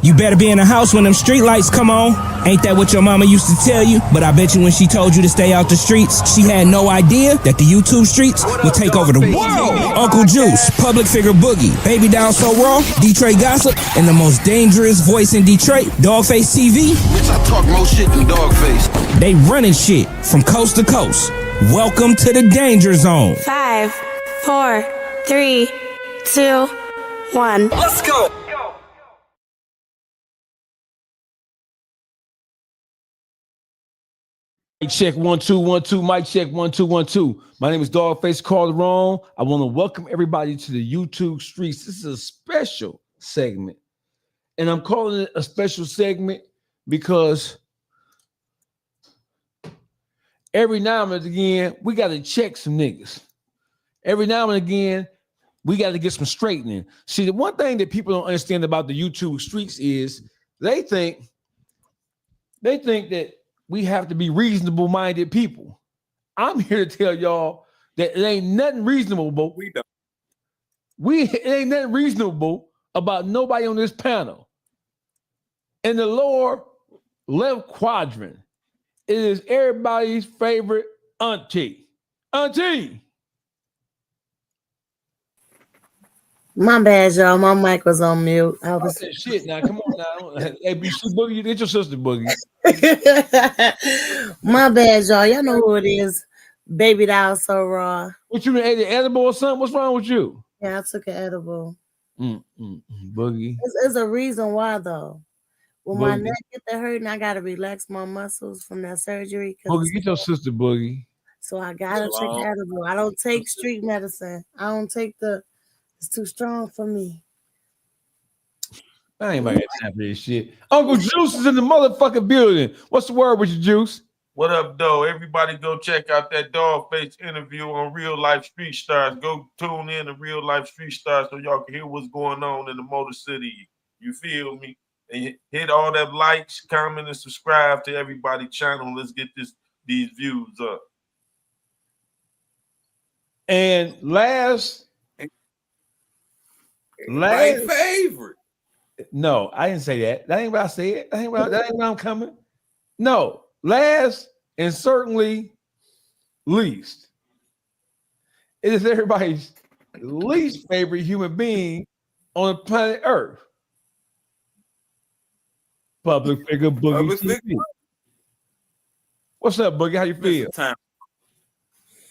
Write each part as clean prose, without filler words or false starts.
You better be in the house when them street lights come on. Ain't that what your mama used to tell you? But I bet you when she told you to stay out the streets, she had no idea that the YouTube streets would take over the world. Uncle Juice, public figure Boogie, Baby Down So Raw, Detroit Gossip, and the most dangerous voice in Detroit, Dogface TV. Bitch, I talk more shit than Dogface. They running shit from coast to coast. Welcome to the Danger Zone. 5, 4, 3, 2, 1. Let's go. Mic check 1 2 1 2. Mic check 1 2 1 2. My name is Dogface Calderon. I want to welcome everybody to the YouTube streets. This is a special segment, and I'm calling it a special segment because every now and again we got to check some niggas. Every now and again we got to get some straightening. See, the one thing that people don't understand about the YouTube streets is they think that we have to be reasonable-minded people. I'm here to tell y'all that it ain't nothing reasonable. It ain't nothing reasonable about nobody on this panel. In the lower left quadrant, it is everybody's favorite auntie. Auntie! My bad, y'all. My mic was on mute. I was Shit, now come on now. Hey, Boogie, get your sister Boogie. My bad, y'all. Y'all know who it is. Baby Down So Raw. What you ate an edible or something? What's wrong with you? Yeah, I took an edible. Boogie. It's a reason why though. When my Boogie. neck get to hurting, I gotta relax my muscles from that surgery. Boogie, get your sister Boogie. So I gotta take an edible. I don't take street medicine. I don't take it's too strong for me. I ain't about to have time for this shit. Uncle Juice is in the motherfucking building. What's the word with you, Juice? What up, though? Everybody go check out that Dogface interview on Real Life Street Stars. Go tune in to Real Life Street Stars so y'all can hear what's going on in the Motor City. You feel me? And hit all that likes, comment, and subscribe to everybody's channel. Let's get these views up. And last favorite. No, I didn't say that. That ain't what I said. That ain't where I'm coming. No, last and certainly least. It is everybody's least favorite human being on the planet Earth. Public figure Boogie. TV. What's up, Boogie? How you feel?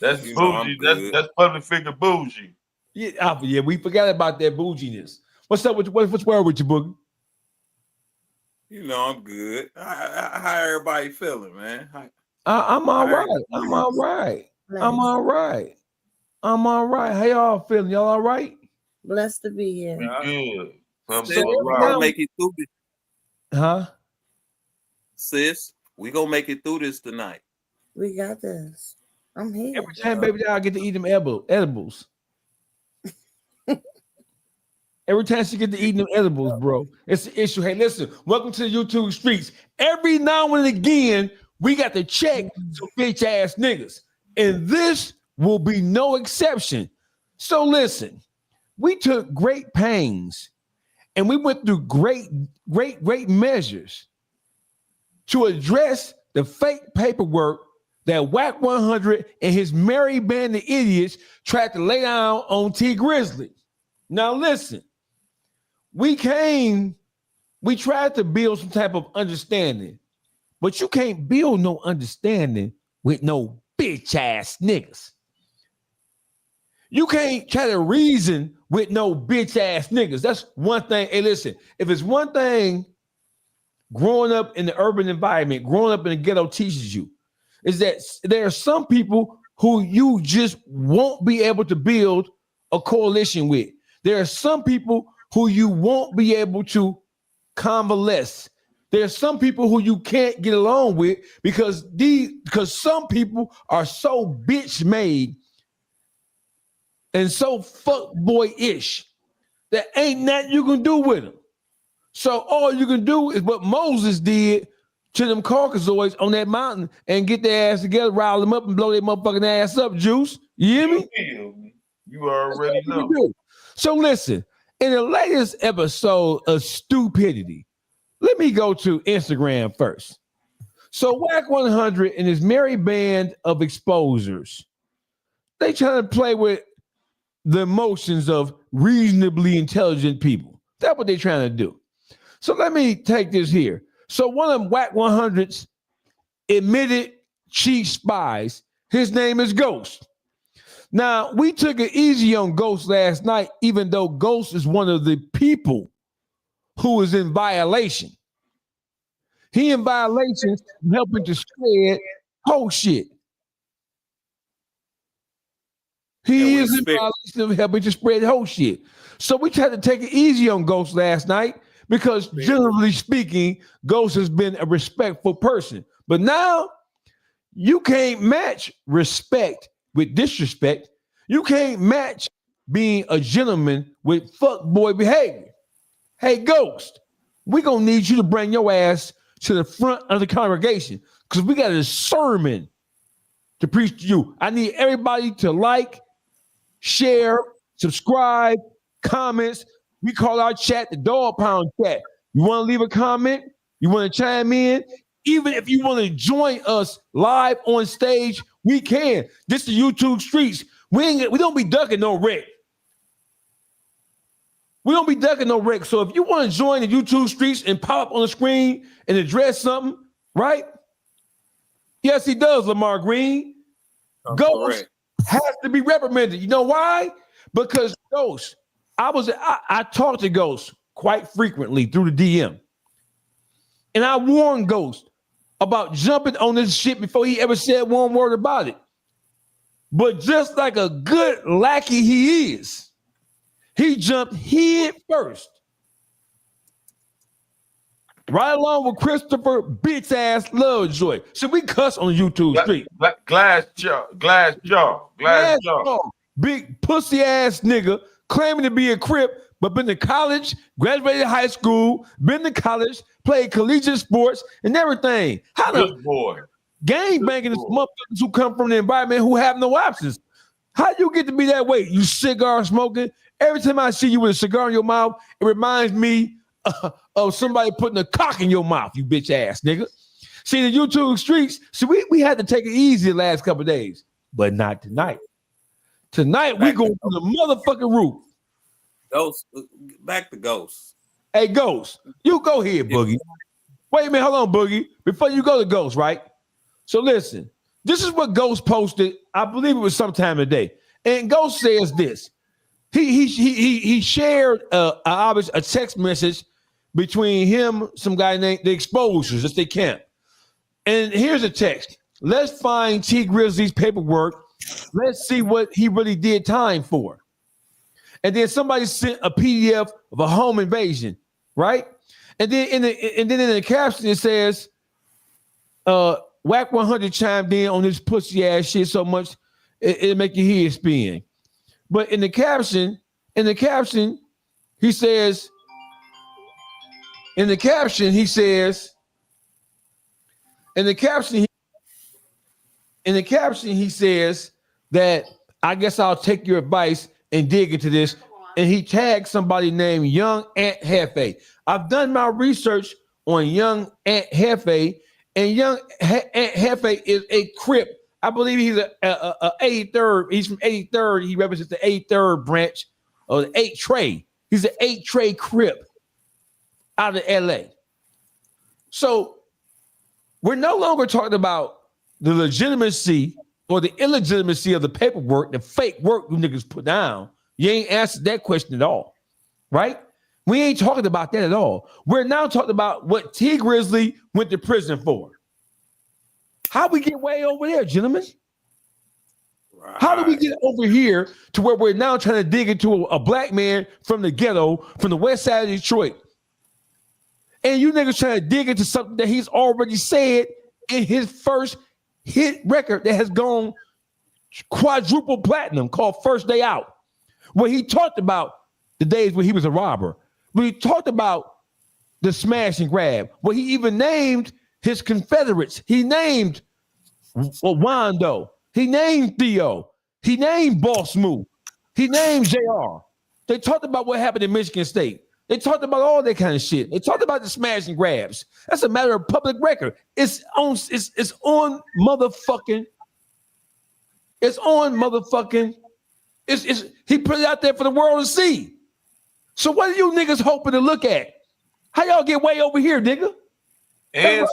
That's bougie. That's public figure bougie. Yeah, we forgot about that bouginess. What's up with you? What's wrong with you, Boogie? You know, I'm good. How everybody feeling, man? I'm all right. I'm all right. I'm all right. I'm all right. How y'all feeling? Y'all all right? Blessed to be here. Good. We're gonna make it through this. Huh? Sis, we gonna make it through this tonight. We got this. I'm here. Every time, baby, I get to eat them edibles. Every time she get to eat them edibles, bro, it's the issue. Hey, listen, welcome to the YouTube streets. Every now and again, we got to check some bitch ass niggas, and this will be no exception. So listen, we took great pains, and we went through great measures to address the fake paperwork that Whack 100 and his merry band of idiots tried to lay down on T Grizzly. Now listen, we tried to build some type of understanding, but you can't build no understanding with no bitch ass niggas. You can't try to reason with no bitch ass niggas. That's one thing. Hey, listen, if it's one thing growing up in the urban environment, growing up in the ghetto teaches you, is that there are some people who you just won't be able to build a coalition with. There are some people who you won't be able to convalesce. There are some people who you can't get along with because some people are so bitch made and so fuck boy-ish that ain't nothing you can do with them. So all you can do is what Moses did to them Caucasoids on that mountain and get their ass together, rile them up, and blow their motherfucking ass up, Juice. You hear me? You already know. So listen, in the latest episode of Stupidity, let me go to Instagram first. So Whack 100 and his merry band of exposers, they trying to play with the emotions of reasonably intelligent people. That's what they're trying to do. So let me take this here. So one of them Whack 100's admitted chief spies, his name is Ghost. Now, we took it easy on Ghost last night, even though Ghost is one of the people who is in violation. He in violation helping to spread whole shit. He is in violation of helping to spread whole shit. So we tried to take it easy on Ghost last night because generally speaking, Ghost has been a respectful person. But now you can't match respect with disrespect. You can't match being a gentleman with fuckboy behavior. Hey, Ghost, we're going to need you to bring your ass to the front of the congregation because we got a sermon to preach to you. I need everybody to like, share, subscribe, comments. We call our chat the Dog Pound Chat. You want to leave a comment? You want to chime in? Even if you want to join us live on stage, we can. This is YouTube Streets. We don't be ducking no wreck. We don't be ducking no wreck. So if you want to join the YouTube Streets and pop up on the screen and address something, right? Yes, he does, Lamar Green. Ghost has to be reprimanded. You know why? Because Ghost, I talk to Ghost quite frequently through the DM. And I warned Ghost about jumping on this shit before he ever said one word about it. But just like a good lackey he is, he jumped head first. Right along with Christopher bitch ass Lovejoy. Should we cuss on YouTube street? Glass jaw. Big pussy ass nigga claiming to be a Crip, but been to college, graduated high school, been to college, played collegiate sports and everything. How Good boy. Gang banging is motherfuckers who come from the environment who have no options. How you get to be that way? You cigar smoking. Every time I see you with a cigar in your mouth, it reminds me of somebody putting a cock in your mouth, you bitch ass nigga. See, the YouTube Streets, so we had to take it easy the last couple of days, but not tonight. Tonight, we going to the motherfucking roof. Ghost, back to Ghost. Hey, Ghost, you go here, Boogie. Wait a minute, hold on, Boogie. Before you go to Ghost, right? So listen, this is what Ghost posted. I believe it was sometime today. And Ghost says this. He shared a text message between him, some guy named the Exposures, that's their camp. And here's a text. Let's find T Grizzly's paperwork. Let's see what he really did time for. And then somebody sent a PDF of a home invasion, right? And then in the caption it says, Whack 100 chimed in on this pussy ass shit so much it'll make your head spin. But in the caption, he says, that I guess I'll take your advice and dig into this. And he tagged somebody named Young Aunt Hefe. I've done my research on Young Aunt Hefe, and Young Aunt Hefe is a Crip. I believe he's a 83rd. He's from 83rd. He represents the 83rd branch of the 8 Tray. He's an 8 Tray Crip out of LA. So we're no longer talking about the legitimacy or the illegitimacy of the paperwork, the fake work you niggas put down. You ain't answered that question at all, right? We ain't talking about that at all. We're now talking about what T Grizzly went to prison for. How we get way over there, gentlemen? Right. How do we get over here to where we're now trying to dig into a black man from the ghetto, from the west side of Detroit? And you niggas trying to dig into something that he's already said in his first hit record that has gone quadruple platinum called First Day Out, where he talked about the days when he was a robber, where he talked about the smash and grab, where he even named his Confederates. He named Wando. He named Theo. He named Boss Move. He named JR. They talked about what happened in Michigan State. They talked about all that kind of shit. They talked about the smash and grabs. That's a matter of public record. It's on motherfucking. He put it out there for the world to see. So what are you niggas hoping to look at? How y'all get way over here, nigga? And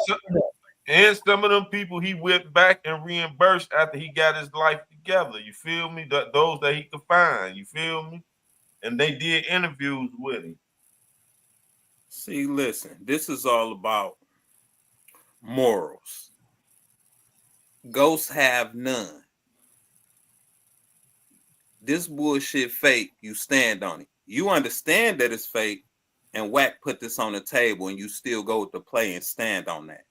some of them people he went back and reimbursed after he got his life together. You feel me? Those that he could find. You feel me? And they did interviews with him. See, listen, this is all about morals. Ghosts have none. This bullshit fake, you stand on it. You understand that it's fake, and Wack put this on the table, and you still go to play and stand on that.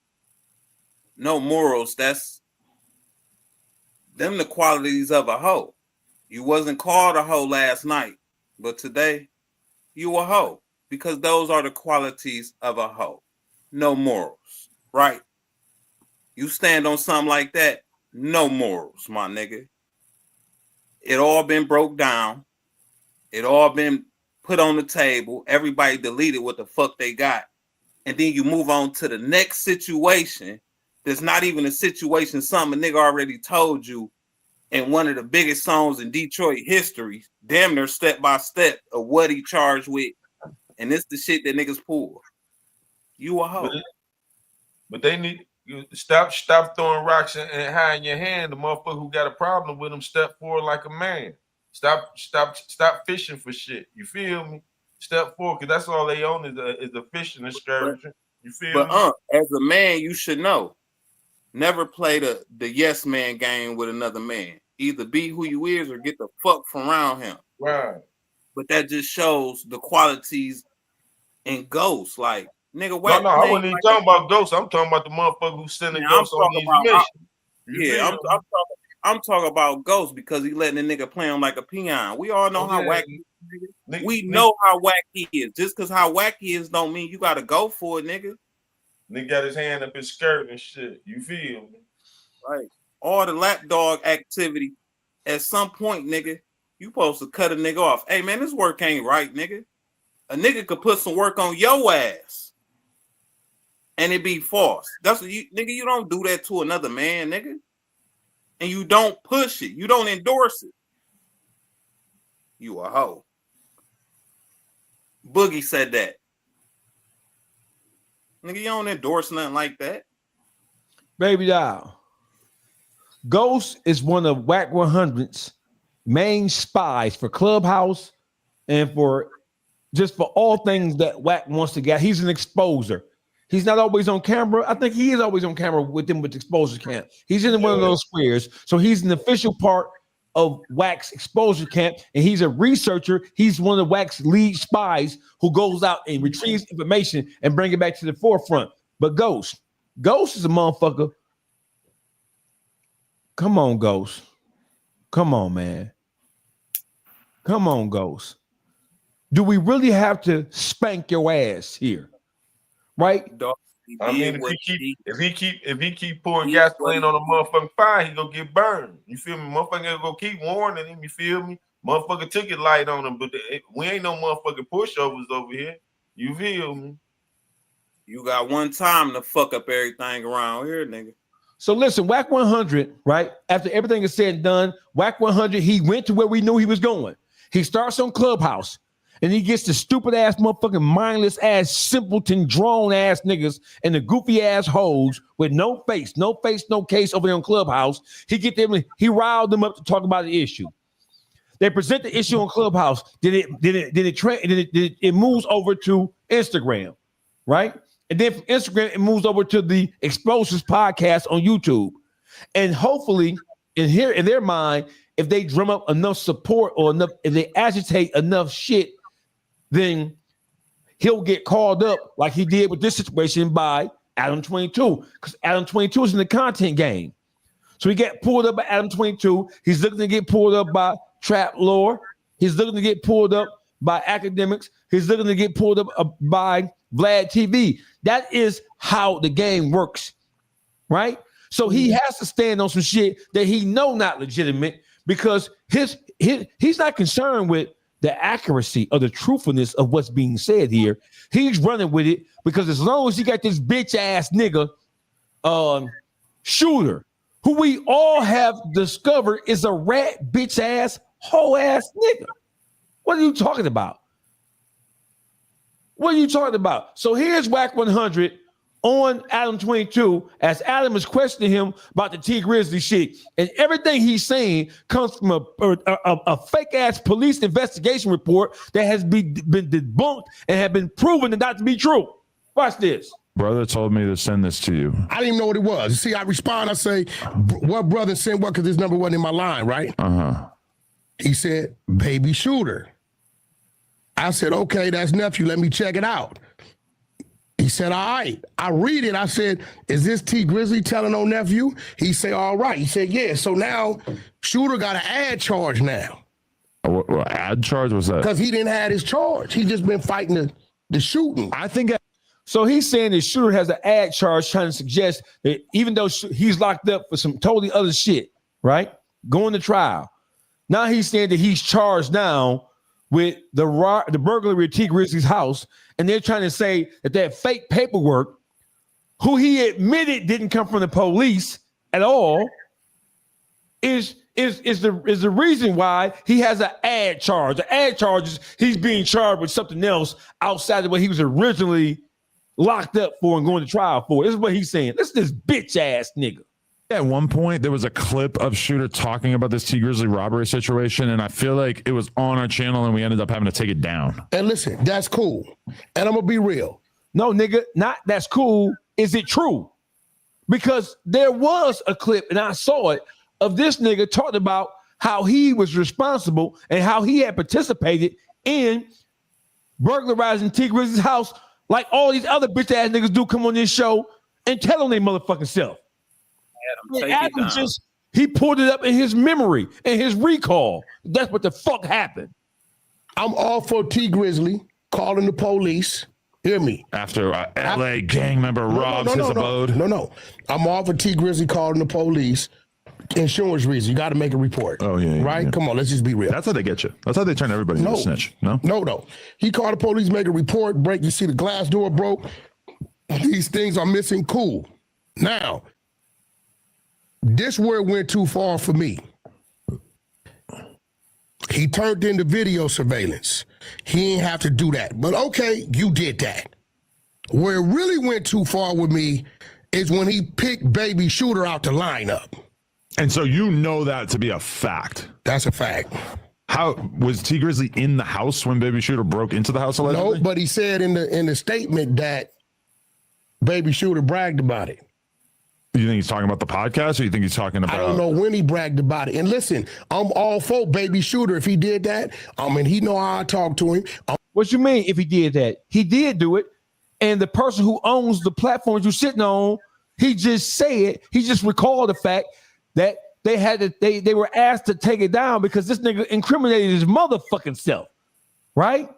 No morals, that's them the qualities of a hoe. You wasn't called a hoe last night, but today you a hoe, because those are the qualities of a hoe. No morals, right? You stand on something like that, no morals, my nigga. It all been broke down. It all been put on the table. Everybody deleted what the fuck they got. And then you move on to the next situation. There's not even a situation, something a nigga already told you in one of the biggest songs in Detroit history, damn near step by step of what he charged with. And it's the shit that niggas pull. You a hoe. But they need you stop throwing rocks and hiding your hand. The motherfucker who got a problem with them step forward like a man. Stop fishing for shit. You feel me? Step forward, because that's all they own is a fishing excursion. You feel me? But as a man, you should know. Never play the yes man game with another man. Either be who you is or get the fuck from around him. Right. But that just shows the qualities in Ghosts. Like, nigga, no, I wasn't even talking about Ghosts. I'm talking about the motherfucker who's sending Ghosts on these missions. I'm talking about Ghosts because he letting the nigga play him like a peon. We all know how wacky. We know how wacky he is. Just because how wacky he is don't mean you got to go for it, nigga. Nigga got his hand up his skirt and shit. You feel me? Right. All the lapdog activity. At some point, nigga, you supposed to cut a nigga off. Hey, man, this work ain't right, nigga. A nigga could put some work on your ass and it be false. That's what you don't do that to another man, nigga. And you don't push it. You don't endorse it. You a hoe. Boogie said that. Nigga, you don't endorse nothing like that. Baby doll. Ghost is one of Wack 100's main spies for Clubhouse and for all things that Wack wants to get. He's an exposer. He's not always on camera. I think he is always on camera with them with the exposure camp. He's in one of those squares. So he's an official part of Wack's exposure camp, and he's a researcher. He's one of Wack's lead spies who goes out and retrieves information and bring it back to the forefront. But Ghost is a motherfucker. Come on, Ghost. Come on, man. Come on, Ghost. Do we really have to spank your ass here? Right? I mean, if he keep pouring gasoline on a motherfucking fire, he gonna get burned. You feel me? Motherfucker gonna keep warning him. You feel me? Motherfucker took it light on him, but we ain't no motherfucking pushovers over here. You feel me? You got one time to fuck up everything around here, nigga. So listen, Wack 100, right? After everything is said and done, Wack 100, he went to where we knew he was going. He starts on Clubhouse. And he gets the stupid ass motherfucking mindless ass simpleton drone ass niggas and the goofy ass hoes with no face, no case over there on Clubhouse. He riled them up to talk about the issue. They present the issue on Clubhouse. It moves over to Instagram, right? And then from Instagram, it moves over to the Explosives podcast on YouTube. And hopefully, in their mind, if they drum up enough support or if they agitate enough shit, then he'll get called up like he did with this situation by Adam 22, because Adam 22 is in the content game. So he get pulled up by Adam 22. He's looking to get pulled up by Trap Lore. He's looking to get pulled up by Academics. He's looking to get pulled up by Vlad TV. That is how the game works, right? So he has to stand on some shit that he know not legitimate, because he's not concerned with the accuracy or the truthfulness of what's being said here. He's running with it because as long as he got this bitch ass nigga Shooter, who we all have discovered is a rat bitch ass hoe ass nigga. What are you talking about? What are you talking about? So here's Whack 100 on Adam 22 as Adam is questioning him about the T Grizzly shit, and everything he's saying comes from a fake ass police investigation report that has been debunked and have been proven to not to be true. Watch this. Brother told me to send this to you. I didn't even know what it was. See, I respond. I say, "What brother sent what?" Because this number wasn't in my line, right? He said, "Baby Shooter." I said, "Okay, that's nephew. Let me check it out." He said, "All right." I read it. I said, "Is this T Grizzly telling on nephew?" He said, "All right." He said, "Yeah." So now Shooter got an ad charge now. What ad charge was that? Because he didn't have his charge. He just been fighting the shooting. I think. So he's saying that Shooter has an ad charge trying to suggest that even though he's locked up for some totally other shit, right? Going to trial. Now he's saying that he's charged now with the burglary of T Grizzly's house, and they're trying to say that fake paperwork, who he admitted didn't come from the police at all, is the reason why he has an ad charge. The ad charge is he's being charged with something else outside of what he was originally locked up for and going to trial for. This is what he's saying. This is this bitch ass nigga. At one point, there was a clip of Shooter talking about this T Grizzly robbery situation, and I feel like it was on our channel, and we ended up having to take it down. And listen, that's cool. And I'm gonna be real. No, nigga, not that's cool. Is it true? Because there was a clip, and I saw it, of this nigga talking about how he was responsible and how he had participated in burglarizing T Grizzly's house like all these other bitch ass niggas do come on this show and tell on their motherfucking self. Adam he pulled it up in his memory and his recall. That's what the fuck happened. I'm all for T Grizzly calling the police. Hear me. After LA gang member robs his abode. No. I'm all for T Grizzly calling the police. Insurance reason. You got to make a report. Oh, yeah. Right? Yeah. Come on, let's just be real. That's how they get you. That's how they turn everybody into a snitch. No. He called the police, make a report, break. You see the glass door broke. These things are missing. Cool. Now, this where it went too far for me. He turned into video surveillance. He ain't have to do that. But okay, you did that. Where it really went too far with me is when he picked Baby Shooter out the lineup. And so you know that to be a fact. That's a fact. How was T Grizzly in the house when Baby Shooter broke into the house allegedly? No, but he said in the statement that Baby Shooter bragged about it. You think he's talking about the podcast, or you think he's talking about? I don't know when he bragged about it. And listen, I'm all for Baby Shooter if he did that. I mean, he know how I talk to him. What you mean if he did that? He did do it, and the person who owns the platforms you're sitting on, he just recalled the fact that they were asked to take it down because this nigga incriminated his motherfucking self, right?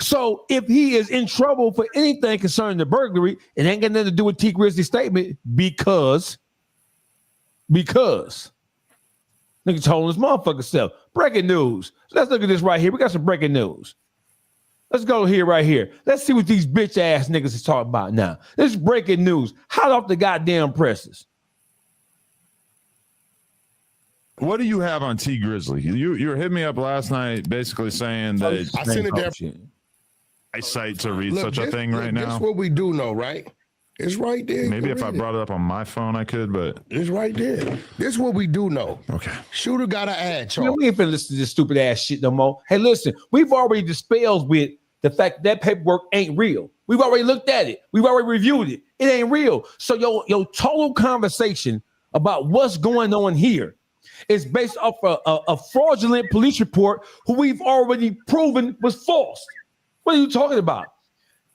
So if he is in trouble for anything concerning the burglary, it ain't got nothing to do with T Grizzly's statement because nigga told his motherfucking self. Breaking news. Let's look at this right here. We got some breaking news. Let's go here right here. Let's see what these bitch ass niggas is talking about now. This is breaking news. Hot off the goddamn presses. What do you have on T Grizzly? You were hitting me up last night, basically saying that I sent it there. Eyesight to read such a thing right now. That's what we do know, right? It's right there. Maybe if I brought it up on my phone, I could, but it's right there. This is what we do know. Okay. Shooter got an ad charge. We ain't finna listen to this stupid ass shit no more. Hey, listen, we've already dispelled with the fact that paperwork ain't real. We've already looked at it. We've already reviewed it. It ain't real. So your total conversation about what's going on here is based off a fraudulent police report who we've already proven was false. What are you talking about?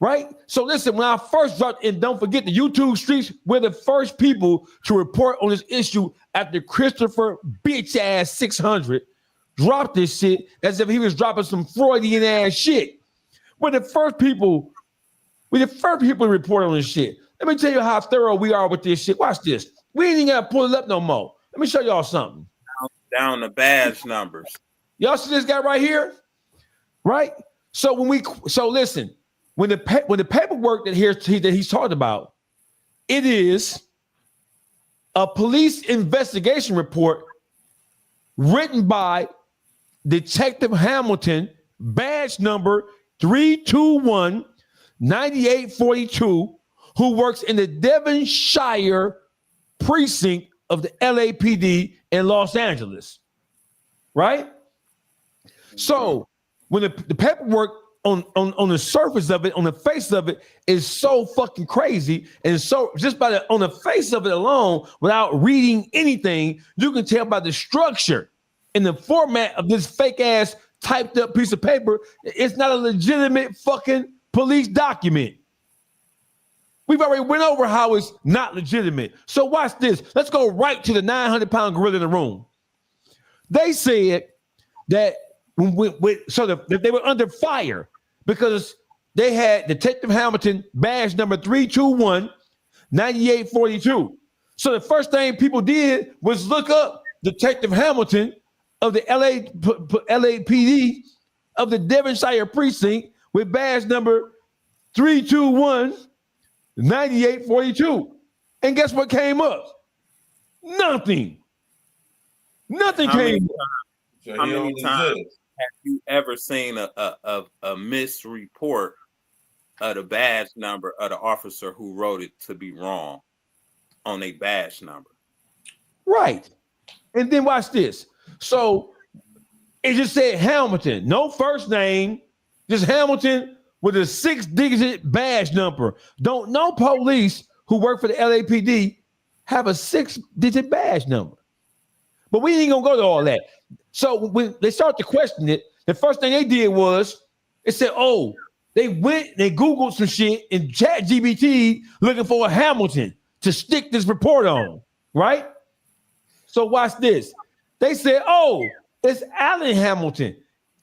Right? So listen, when I first dropped, and don't forget the YouTube streets, we're the first people to report on this issue after Christopher bitch ass 600 dropped this shit as if he was dropping some Freudian ass shit. We're the first people to report on this shit. Let me tell you how thorough we are with this shit. Watch this. We ain't even gotta pull it up no more. Let me show y'all something. Down the badge numbers. Y'all see this guy right here? right? So listen, when the paperwork that he's talking about, it is a police investigation report written by Detective Hamilton, badge number 321-9842, who works in the Devonshire precinct of the LAPD in Los Angeles, right? So when the paperwork on the surface of it, on the face of it, is so fucking crazy, and so just on the face of it alone, without reading anything, you can tell by the structure and the format of this fake ass typed up piece of paper, it's not a legitimate fucking police document. We've already went over how it's not legitimate. So watch this. Let's go right to the 900-pound gorilla in the room. They said that that they were under fire because they had Detective Hamilton badge number 321-9842. So the first thing people did was look up Detective Hamilton of the LAPD of the Devonshire precinct with badge number 321-9842. And guess what came up? Nothing. Nothing came up. How many times have you ever seen a misreport of the badge number of the officer who wrote it to be wrong on a badge number? Right. And then watch this. So it just said Hamilton, no first name, just Hamilton with a 6-digit badge number. Don't no police who work for the LAPD have a 6-digit badge number. But we ain't gonna go to all that. So when they start to question it, the first thing they did was they said, oh, they Googled some shit in ChatGPT looking for a Hamilton to stick this report on, right? So watch this. They said, oh, it's Alan Hamilton.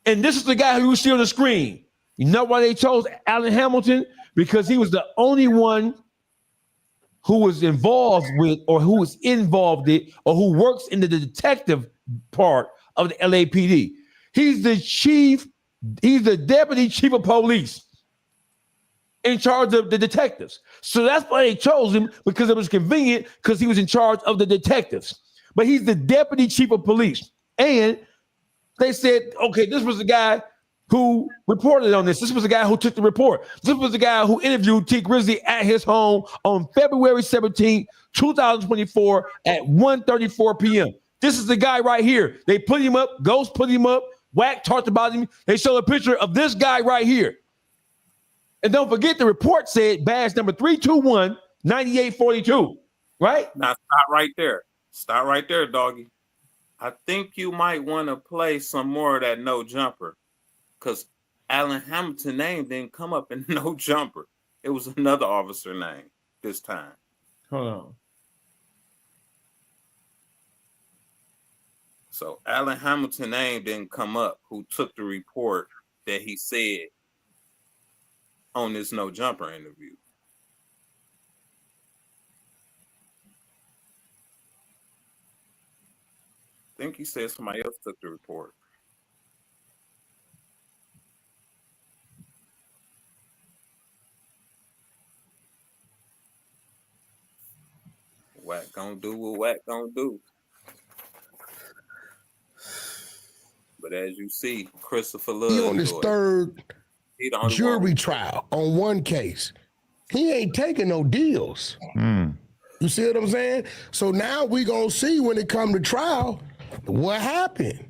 And this is the guy who you see on the screen. You know why they chose Alan Hamilton? Because he was the only one who was involved with, or who was involved in, or who works in the detective part of the LAPD. He's the deputy chief of police in charge of the detectives. So that's why they chose him, because it was convenient, because he was in charge of the detectives. But he's the deputy chief of police. And they said, okay, this was the guy who reported on this. This was the guy who took the report. This was the guy who interviewed T. Grizzly at his home on February 17, 2024 at 1:34 p.m. This is the guy right here. They put him up. Ghost put him up. Wack talked about him. They showed a picture of this guy right here. And don't forget, the report said badge number 321-9842, right? Now stop right there. Stop right there, doggy. I think you might want to play some more of that No Jumper, because Alan Hamilton's name didn't come up in No Jumper. It was another officer name this time. Hold on. So Alan Hamilton's name didn't come up, who took the report that he said on this No Jumper interview. I think he said somebody else took the report. Wack gonna do what Wack gonna do. But as you see, Christopher Love He on his third jury one. trial on one case. He ain't taking no deals. You see what I'm saying? So now we gonna see when it come to trial what happened.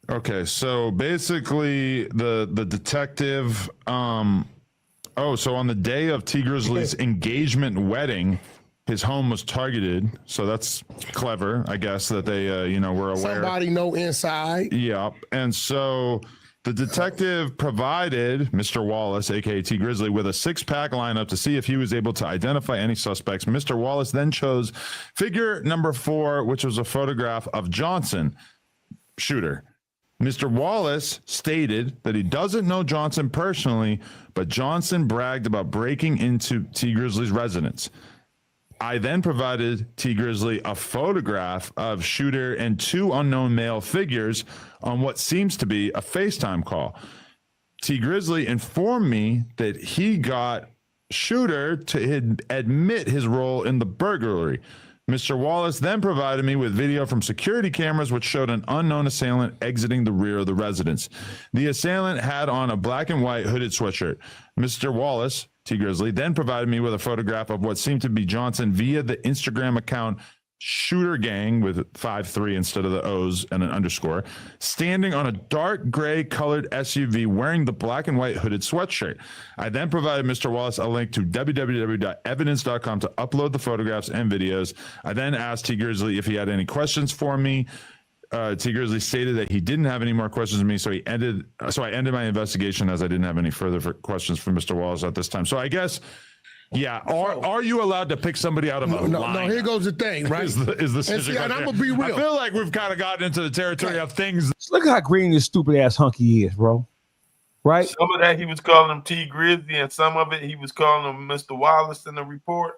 Okay, so basically the detective so on the day of T. Grizzly's engagement wedding, his home was targeted. So that's clever, I guess, that they were aware. Somebody know inside. Yeah. And so the detective provided Mr. Wallace, aka T. Grizzly, with a 6-pack lineup to see if he was able to identify any suspects. Mr. Wallace then chose figure number 4, which was a photograph of Johnson, shooter. Mr. Wallace stated that he doesn't know Johnson personally, but Johnson bragged about breaking into T. Grizzly's residence. I then provided T Grizzly a photograph of shooter and two unknown male figures on what seems to be a FaceTime call. T Grizzly informed me that he got shooter to admit his role in the burglary. Mr. Wallace then provided me with video from security cameras which showed an unknown assailant exiting the rear of the residence. The assailant had on a black and white hooded sweatshirt. Mr. Wallace, T Grizzly, then provided me with a photograph of what seemed to be Johnson via the Instagram account Shooter Gang with 5-3 instead of the O's and an underscore, standing on a dark gray colored SUV wearing the black and white hooded sweatshirt. I then provided Mr. Wallace a link to www.evidence.com to upload the photographs and videos. I then asked T Grizzly if he had any questions for me. T Grizzly stated that he didn't have any more questions of me, so I ended my investigation as I didn't have any further questions for Mr. Wallace at this time. So I guess, yeah, are you allowed to pick somebody out of a No, line? here goes the thing, right? Is the see, and I'm gonna be real. I feel like we've kind of gotten into the territory of things. Look how green this stupid ass hunky is, bro. Right? Some of that he was calling him T Grizzly, and some of it he was calling him Mr. Wallace in the report.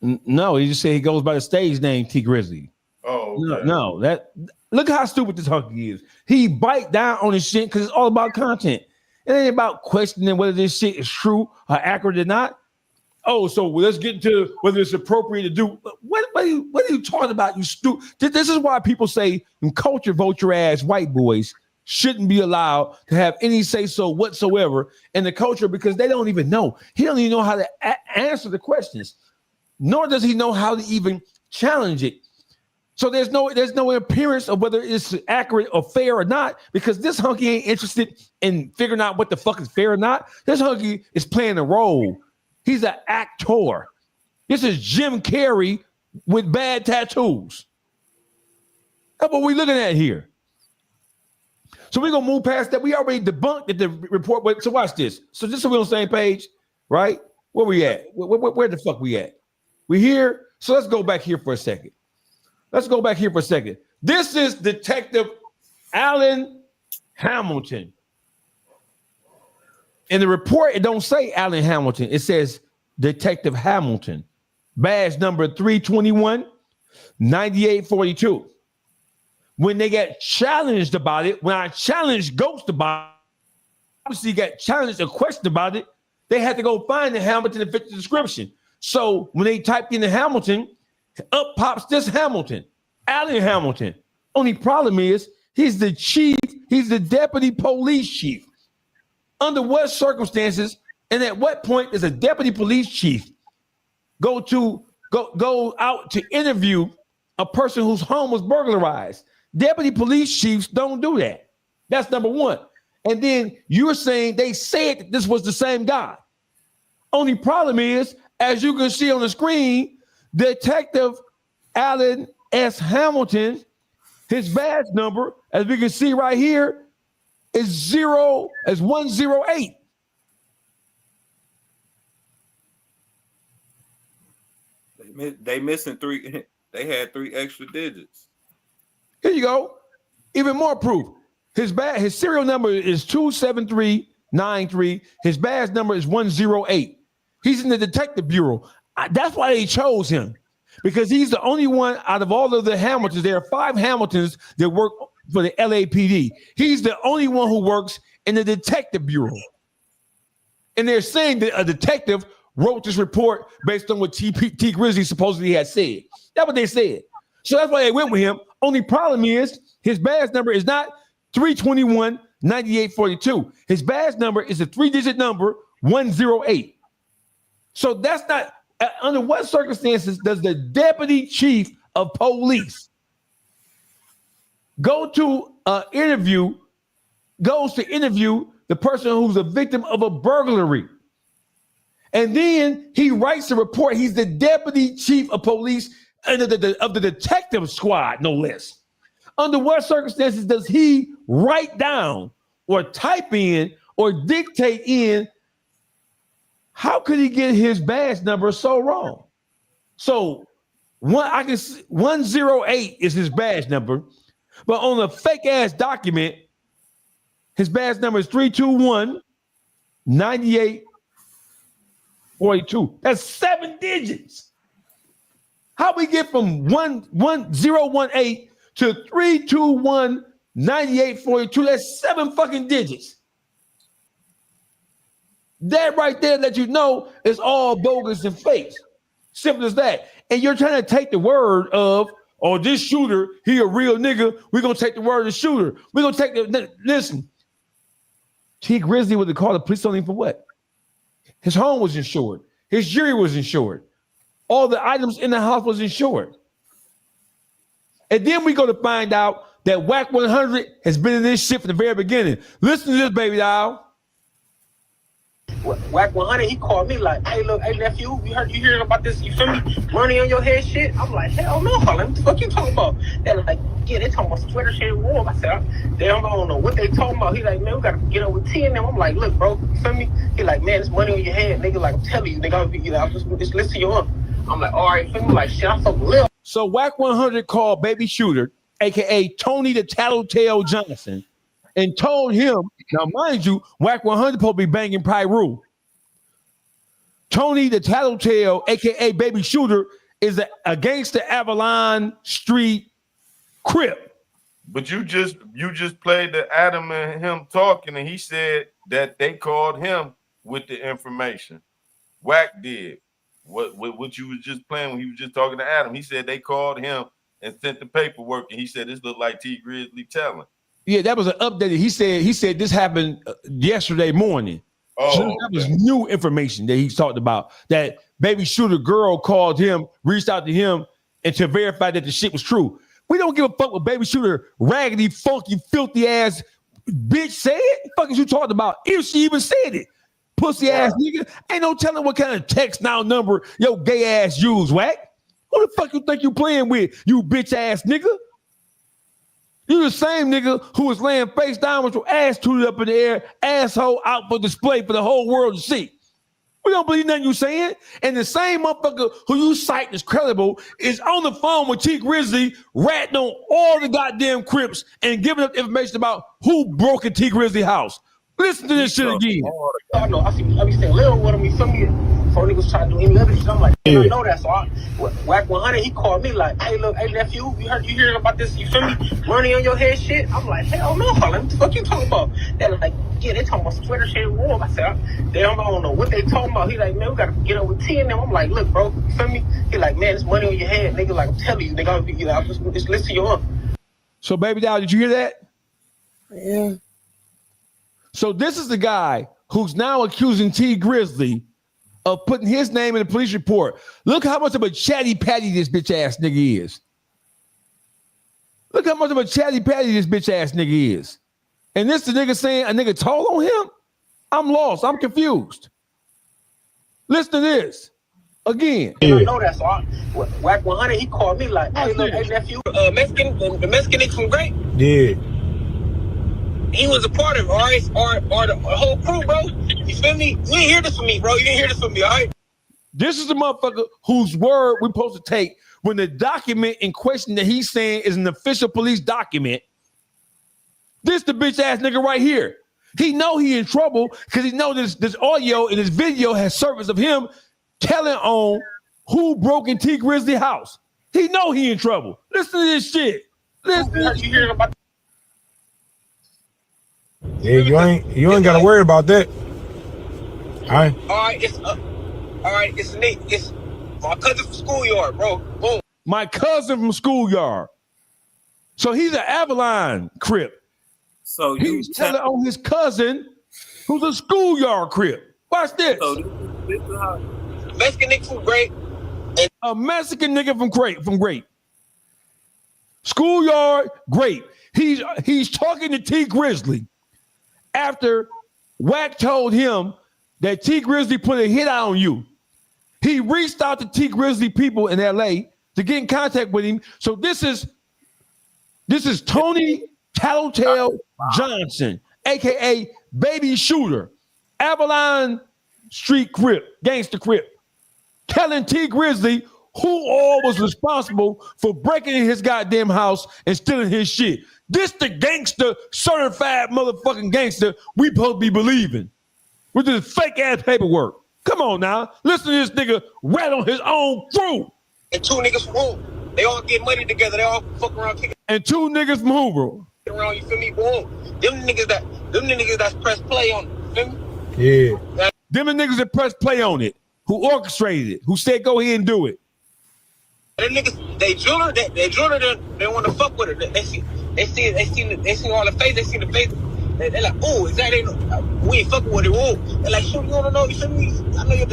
No, he just said he goes by the stage name T Grizzly. Oh, okay. No, that look how stupid this hunky is. He bite down on his shit because it's all about content. It ain't about questioning whether this shit is true or accurate or not. Oh, so let's get into whether it's appropriate to do. What are you talking about, you stupid? This is why people say culture vulture ass white boys shouldn't be allowed to have any say-so whatsoever in the culture because they don't even know. He don't even know how to answer the questions, nor does he know how to even challenge it. So there's no appearance of whether it's accurate or fair or not, because this hunky ain't interested in figuring out what the fuck is fair or not. This hunky is playing a role. He's an actor. This is Jim Carrey with bad tattoos. That's what we're looking at here. So we're gonna move past that. We already debunked the report. But so watch this. So just so we're on the same page, right? Where we at? Where the fuck we at? We here. So let's go back here for a second. This is Detective Alan Hamilton. In the report, it don't say Alan Hamilton. It says Detective Hamilton. Badge number 321-9842. When they get challenged about it, when I challenged Ghost about it, obviously got challenged or questioned about it, they had to go find the Hamilton and fit the description. So when they typed in the Hamilton, up pops this Hamilton, Alan Hamilton. Only problem is he's the chief, he's the deputy police chief. Under what circumstances and at what point does a deputy police chief go out to interview a person whose home was burglarized? Deputy police chiefs don't do that. That's number one. And then you're saying they said that this was the same guy. Only problem is, as you can see on the screen, Detective Alan S. Hamilton, his badge number, as we can see right here, is 108. They missing three. They had 3 extra digits. Here you go. Even more proof. His serial number is 27393. His badge number is 108. He's in the detective bureau. That's why they chose him, because he's the only one out of all of the Hamiltons. There are 5 Hamiltons that work for the LAPD. He's the only one who works in the detective bureau. And they're saying that a detective wrote this report based on what T Grizzly supposedly had said. That's what they said. So that's why they went with him. Only problem is his badge number is not 321-9842. His badge number is a 3-digit number, 108. So that's not, under what circumstances does the deputy chief of police goes to interview the person who's a victim of a burglary? And then he writes a report. He's the deputy chief of police of the detective squad, no less. Under what circumstances does he write down or type in or dictate in? How could he get his badge number so wrong? So 108 is his badge number, but on a fake ass document, his badge number is 321-9842. 42. That's 7 digits. How we get from 11018 to 321 9842? That's 7 fucking digits. That right there let you know it's all bogus and fake. Simple as that. And you're trying to take the word of, oh, this shooter, he a real nigga. We're going to take the word of the shooter. We're going to take the, listen. T Grizzly would have called the police on him for what? His home was insured. His jury was insured. All the items in the house was insured. And then we go to find out that WAC 100 has been in this shit from the very beginning. Listen to this, baby doll. WAC 100, he called me like, hey, look, hey, nephew, you hearing about this, you feel me? Money on your head shit? I'm like, hell no, Harlan, what the fuck you talking about? They're like, yeah, they talking about sweater shit warm. I said, damn, I don't know what they talking about. He like, man, we gotta get up with T and them. I'm like, look, bro, you feel me? He like, man, it's money on your head, nigga. Like, I'm telling you, nigga, I'll just listen to you up. I'm like, all right, feel me? Like, shit, I'm so little. So WAC 100 called Baby Shooter, aka Tony the Tattletale Johnson, and told him, now mind you, WAC 100 supposed to be banging Pyru. Tony the Tattletale, aka Baby Shooter, is a gangster Avalon Street Crip. But you just played the Adam and him talking, and he said that they called him with the information. Wack did. What you was just playing when he was just talking to Adam. He said they called him and sent the paperwork, and he said this looked like T Grizzly telling. Yeah, that was an update. He said this happened yesterday morning. Oh, so that was new information that he talked about. That Baby Shooter girl called him, reached out to him, and to verify that the shit was true. We don't give a fuck what Baby Shooter, raggedy, funky, filthy ass bitch said. What the fuck is you talking about? If she even said it. Pussy ass nigga. Ain't no telling what kind of text now number your gay ass use, Wack. Who the fuck you think you playing with, you bitch ass nigga? You the same nigga who was laying face down with your ass tooted up in the air, asshole out for display for the whole world to see. We don't believe nothing you saying. And the same motherfucker who you cite as credible is on the phone with T Grizzly, ratting on all the goddamn Crips and giving up information about who broke in T Grizzly house. Listen to this shit again. I know. I be saying little with him. You feel me? Before niggas try to do any other shit, I'm like, I know that. So WAC 100, he called me like, hey, look, hey, nephew, you hearing about this? You feel me? Money on your head shit? I'm like, hell no, Harlan, what the fuck you talking about? They're like, yeah, they talking about sweater shit warm. I said, damn, I don't know what they talking about. He like, man, we gotta get up with T and them. I'm like, look, bro, you feel me? He like, man, it's money on your head, nigga. Like, I'm telling you, nigga, I'll just listen to you up. So, baby doll, did you hear that? Yeah. So this is the guy who's now accusing T Grizzly of putting his name in the police report. Look how much of a chatty patty this bitch ass nigga is. Look how much of a chatty patty this bitch ass nigga is. And this the nigga saying a nigga told on him? I'm lost. I'm confused. Listen to this. Again. I know that. So WAC 100, he called me like, hey, look, hey, nephew, the Mexican nigga from Great. Yeah. He was a part of the whole crew, bro. You feel me? You ain't hear this from me, bro. You ain't hear this from me, all right? This is the motherfucker whose word we're supposed to take when the document in question that he's saying is an official police document. This the bitch ass nigga right here. He know he in trouble because he know this audio and this video has surface of him telling on who broke in T Grizzly house. He know he in trouble. Listen to this shit. Listen to this shit. Yeah, you ain't gotta worry about that. All right, it's Nick. It's my cousin from schoolyard, bro. Boom. My cousin from schoolyard. So he's an Avalon Crip. So he's telling on his cousin who's a schoolyard Crip. Watch this. So Mexican nigga from Great. A Mexican nigga from Great. Schoolyard Great. He's talking to T Grizzly after Wack told him that T Grizzly put a hit out on you. He reached out to T Grizzly people in LA to get in contact with him. So this is Tony Tattletale Johnson, aka Baby Shooter, Avalon Street Crip, Gangster Crip, telling T Grizzly who all was responsible for breaking in his goddamn house and stealing his shit. This the gangster, certified motherfucking gangster we supposed to be believing with this fake ass paperwork. Come Come on now. Listen to this nigga rat on his own crew. And 2 niggas from home. They all get money together. They all fuck around kicking And 2 niggas from who, bro? around, you feel me? Boom. Them the niggas that's press play on it. You feel me? Yeah. Them the niggas that press play on it, who orchestrated it, who said go ahead and do it. Them niggas, they jeweler, they want to fuck with it. They see all the face, they see the face. They're like, oh, is that ain't we ain't fucking with it, whoa. They're like, shoot, you wanna know, you feel me? I know your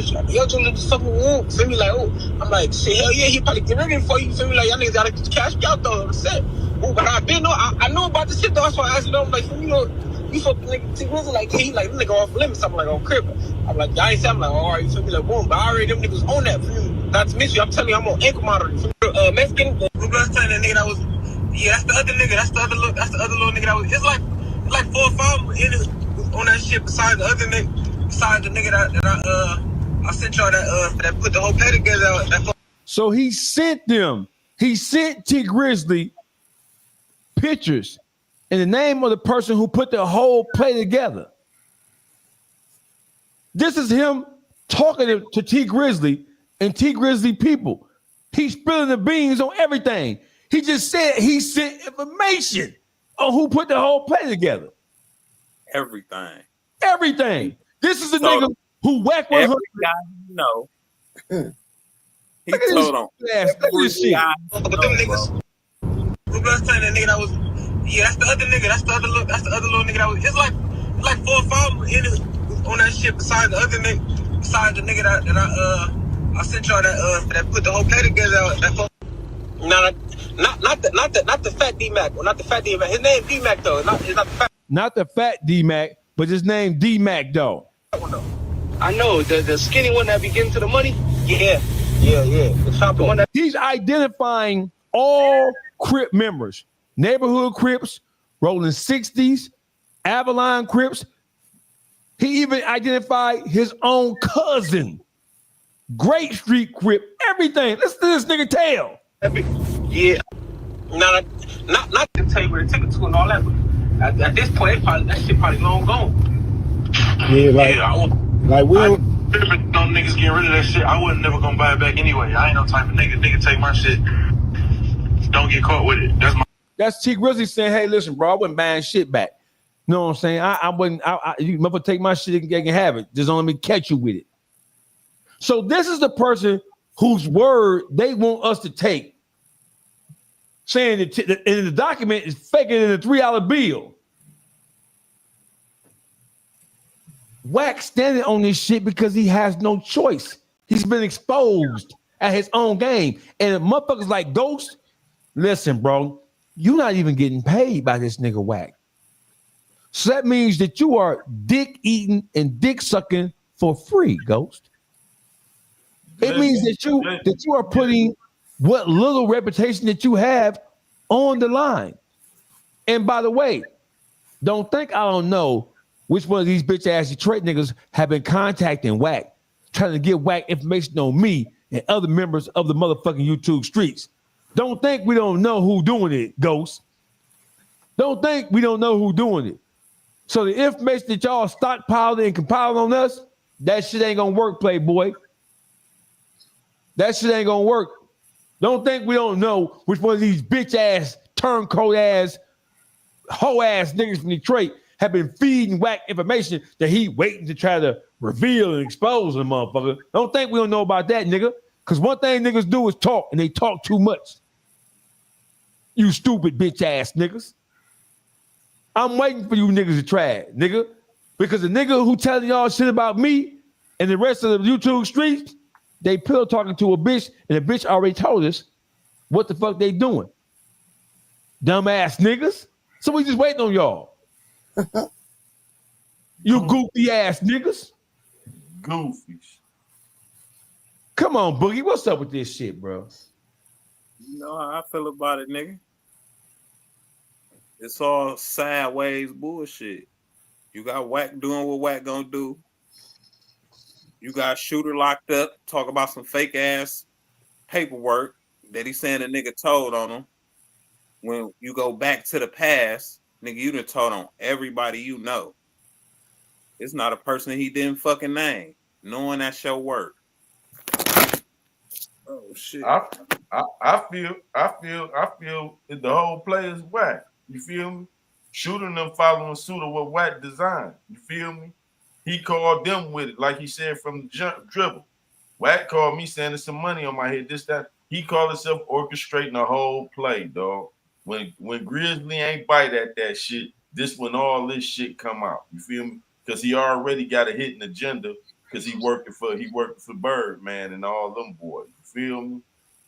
jeweler just fucking with whoa. Feel me? Like, oh, I'm like, shit, hell yeah, he probably get ready for you, feel me? Like, y'all niggas gotta cash me out though, set. Oh, but I know about the shit though, that's why I asked him, I'm like, you know, you fucking nigga T Grizzly, like, he like, nigga off limits, I'm like, on crib. I'm like, I ain't say, I'm like, all right, you feel me? Like, boom, but I already them niggas on that, feel me? Not to miss you, I'm telling you, I'm on ankle monitor. Mexican, blue blood telling that nigga that was, yeah, that's the other nigga, that's the other little nigga that was, it's like 4 or 5 in it on that shit besides the other nigga, besides the nigga that I sent y'all that put the whole play together. So he sent them. He sent T Grizzly pictures in the name of the person who put the whole play together. This is him talking to T Grizzly and T Grizzly people. He's spilling the beans on everything. He just said he sent information on who put the whole play together. Everything. This is the nigga who whacked 100. Every guy you know. He told on. Look at this shit. But them niggas, blue blood telling that nigga that was, yeah, that's the other nigga, that's the other little nigga that was, it's like 4 or 5 in it on that shit besides the other nigga, besides the nigga that I sent y'all that put the whole play together. Not the fat D-Mac. Well, not the fat D-Mac. His name D-Mac though. It's not the fat. Not the fat D-Mac, but his name D-Mac though. I know the skinny one that be getting to the money. Yeah. The chopper one. He's identifying all Crip members, neighborhood Crips, rolling 60s, Avalon Crips. He even identified his own cousin, Great Street Crip. Everything. Listen to this nigga tell. Yeah. Not to tell you where the ticket to and all that, but at this point, that shit probably long gone. Yeah, like we don't. Them niggas getting rid of that shit. I wasn't never gonna buy it back anyway. I ain't no type of nigga. Nigga take my shit. Don't get caught with it. That's T Grizzly saying, hey, listen, bro, I wasn't buying shit back. You know what I'm saying? I wouldn't, you motherfucker take my shit and can have it. Just don't let me catch you with it. So this is the person whose word they want us to take. Saying that in the document is faking in a $3 bill. Wack standing on this shit because he has no choice. He's been exposed at his own game. And motherfuckers like Ghost, listen, bro, you're not even getting paid by this nigga Wack. So that means that you are dick eating and dick sucking for free, Ghost. It means that you are putting what little reputation that you have on the line. And by the way, don't think I don't know which one of these bitch ass Detroit niggas have been contacting Wack, trying to get Wack information on me and other members of the motherfucking YouTube streets. Don't think we don't know who doing it, Ghost. Don't think we don't know who doing it. So the information that y'all stockpiled and compiled on us, that shit ain't gonna work, Playboy. That shit ain't gonna work. Don't think we don't know which one of these bitch ass, turncoat ass, hoe ass niggas from Detroit have been feeding Wack information that he waiting to try to reveal and expose them, motherfucker. Don't think we don't know about that, nigga. Because one thing niggas do is talk, and they talk too much. You stupid bitch ass niggas. I'm waiting for you niggas to try it, nigga. Because the nigga who telling y'all shit about me and the rest of the YouTube streets, they pillow talking to a bitch, and the bitch already told us what the fuck they doing. Dumbass niggas. So we just waiting on y'all. You goofy ass niggas. Goofies. Come on, Boogie. What's up with this shit, bro? You know how I feel about it, nigga. It's all sideways bullshit. You got Wack doing what Wack gonna do. You got Shooter locked up, talk about some fake ass paperwork that he's saying a nigga told on him. When you go back to the past, nigga, you done told on everybody you know. It's not a person he didn't fucking name. knowing that's your work. Oh shit. I feel that the whole play is whack. You feel me? Shooting them following suit of what Wack designed. You feel me? He called them with it, like he said from the jump dribble. Wack called me saying there's some money on my head, this, that. He called himself orchestrating the whole play, dog. When Grizzly ain't bite at that shit, this when all this shit come out. You feel me? Because he already got a hidden agenda because he working for Birdman and all them boys. You feel me?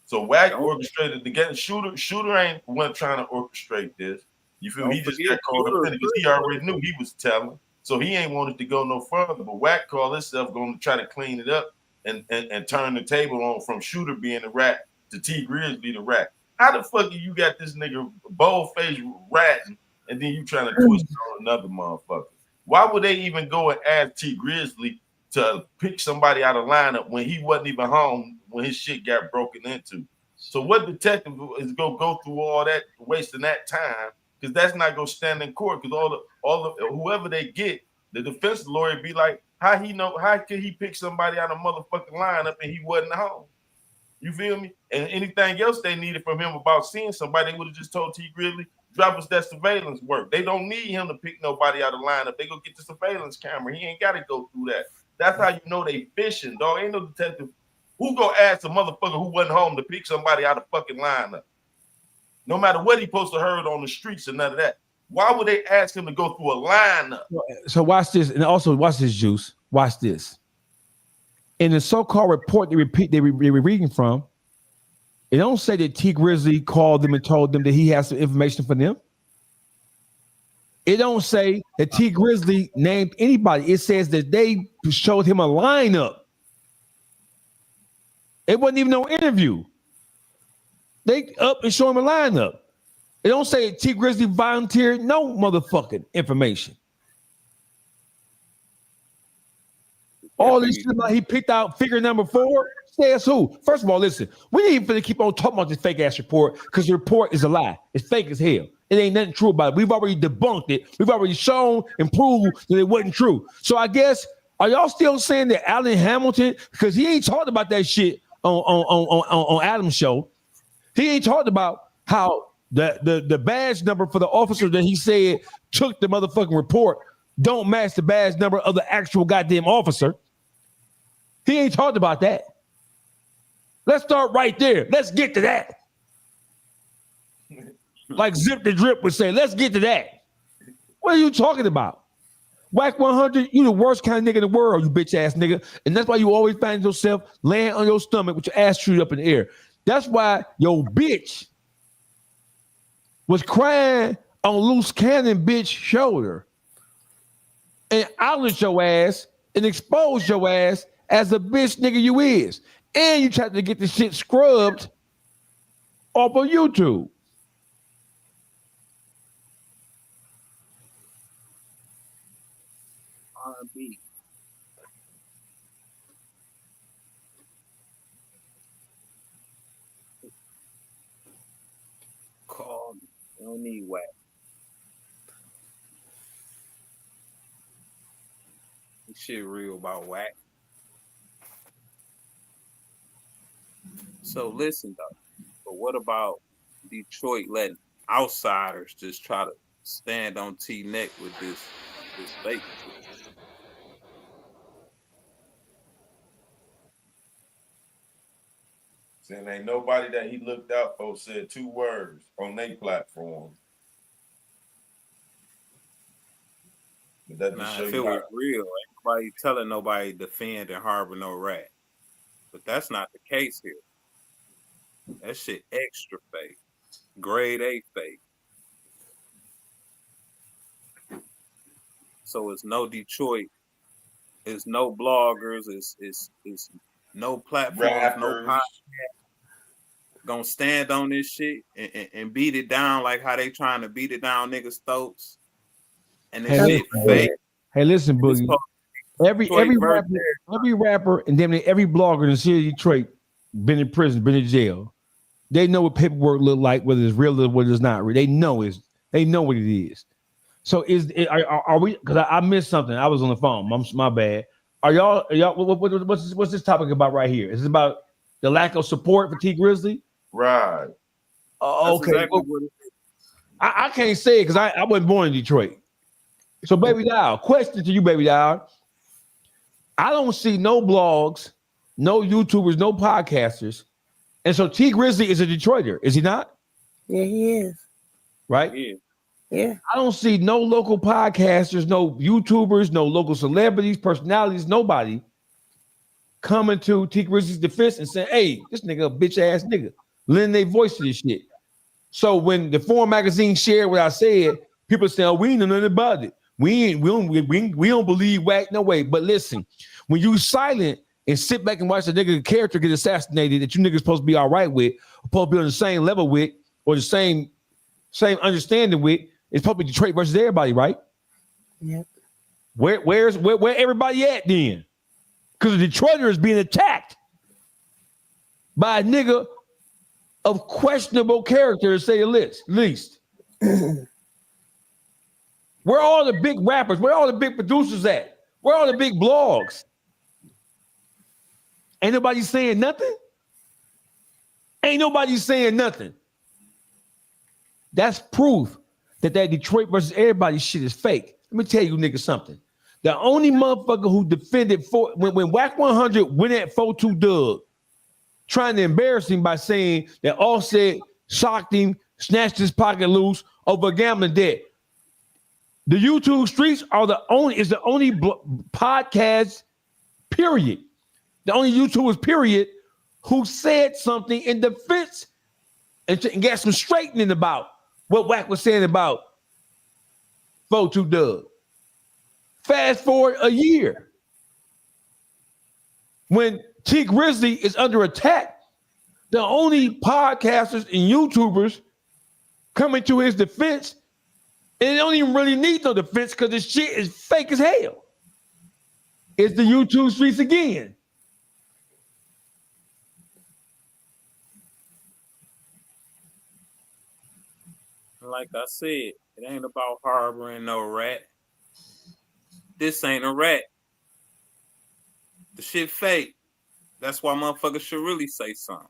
So Wack orchestrated the game. Shooter ain't one trying to orchestrate this. You feel me? He just got caught up in it because he already knew he was telling. So he ain't wanted to go no further. But Wack called himself going to try to clean it up and turn the table on from Shooter being the rat to T Grizzly the rat. How the fuck you got this nigga bold-faced ratting and then you trying to twist it on another motherfucker? Why would they even go and ask T Grizzly to pick somebody out of lineup when he wasn't even home when his shit got broken into? So what detective is gonna go through all that, wasting that time? Because that's not gonna stand in court. Because all the whoever they get, the defense lawyer be like, how could he pick somebody out of motherfucking lineup and he wasn't home? You feel me? And anything else they needed from him about seeing somebody, they would have just told T Grizzly, drop us that surveillance work. They don't need him to pick nobody out of lineup. They go get the surveillance camera. He ain't got to go through that. That's how you know they fishing, dog. Ain't no detective who go ask a motherfucker who wasn't home to pick somebody out of fucking lineup. No matter what he supposed to heard on the streets and none of that. Why would they ask him to go through a lineup? So watch this, and also watch this, Juice. Watch this. In the so-called report they were reading from, it don't say that T Grizzly called them and told them that he has some information for them. It don't say that T Grizzly named anybody. It says that they showed him a lineup. It wasn't even no interview. They up and show him a lineup. It don't say T Grizzly volunteered no motherfucking information. All this shit about he picked out figure number 4. Says who? First of all, listen, we ain't even finna keep on talking about this fake ass report because the report is a lie. It's fake as hell. It ain't nothing true about it. We've already debunked it. We've already shown and proved that it wasn't true. So I guess, are y'all still saying that Allen Hamilton, because he ain't talked about that shit on Adam's show. He ain't talked about how the badge number for the officer that he said took the motherfucking report don't match the badge number of the actual goddamn officer. He ain't talked about that. Let's start right there. Let's get to that. Like Zip the Drip would say, let's get to that. What are you talking about? Wack 100, you the worst kind of nigga in the world, you bitch ass nigga. And that's why you always find yourself laying on your stomach with your ass shoot up in the air. That's why your bitch was crying on Loose Cannon bitch shoulder and outed your ass and exposed your ass as a bitch nigga you is. And you tried to get the shit scrubbed off of YouTube. R&B. Call me. You don't need Wack. This shit real about Wack. So listen though, but what about Detroit letting outsiders just try to stand on T-neck with this fake shit? Saying ain't nobody that he looked out for said 2 words on their platform. But that Nah, if it was real, ain't nobody telling nobody defend and harbor no rat. But that's not the case here. That shit extra fake. Grade A fake. So it's no Detroit. It's no bloggers. It's no platforms, no podcast. Gonna stand on this shit and beat it down like how they trying to beat it down niggas' throats. And this shit fake. Hey, listen, Boogie. Every rapper and then every blogger in the city of Detroit been in prison, been in jail. They know what paperwork look like, whether it's real or whether it's not real. They know what it is. So are we? Because I missed something. I was on the phone. My bad. Are y'all what's this topic about right here? Is it about the lack of support for T Grizzly? Right. Okay. Exactly what it is. I can't say it because I wasn't born in Detroit. So, Baby Doll, question to you, Baby Doll. I don't see no blogs, no YouTubers, no podcasters. And so T Grizzly is a Detroiter, is he not? Yeah, he is. Right? Yeah. Yeah. I don't see no local podcasters, no YouTubers, no local celebrities, personalities, nobody coming to T Grizzly's defense and saying, hey, this nigga a bitch ass nigga. Lend their voice to this shit. So when the Forum magazine shared what I said, people say, oh, we ain't know nothing about it. We don't believe Wack, no way. But listen, when you silent and sit back and watch a nigga character get assassinated that you niggas supposed to be all right with, supposed to be on the same level with, or the same understanding with, it's supposed to be Detroit versus everybody, right? Yep. Where everybody at then? Because the Detroiter is being attacked by a nigga of questionable character, to say the least. Where are all the big rappers? Where are all the big producers at? Where are all the big blogs? Ain't nobody saying nothing? Ain't nobody saying nothing. That's proof that Detroit versus everybody shit is fake. Let me tell you niggas something. The only motherfucker who defended when Wack 100 went at 4-2 Doug, trying to embarrass him by saying that Offset shocked him, snatched his pocket loose over a gambling debt. The YouTube streets is the only podcast, period. The only YouTubers, period, who said something in defense and got some straightening about what Wack was saying about 4-2 Doug. Fast forward a year. When T Grizzly is under attack, the only podcasters and YouTubers coming to his defense, and they don't even really need no defense because this shit is fake as hell. It's the YouTube streets again. Like I said, it ain't about harboring no rat. This ain't a rat. The shit fake. That's why motherfuckers should really say something.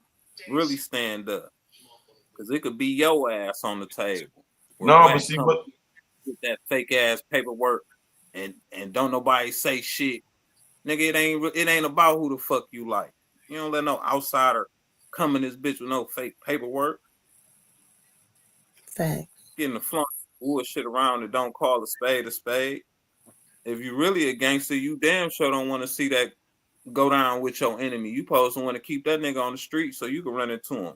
Really stand up. Because it could be your ass on the table. No, but see what with that fake ass paperwork and don't nobody say shit. Nigga, it ain't about who the fuck you like. You don't let no outsider come in this bitch with no fake paperwork. Facts. Getting the flunk bullshit around and don't call a spade a spade. If you really a gangster, you damn sure don't want to see that go down with your enemy. You supposed to want to keep that nigga on the street so you can run into him.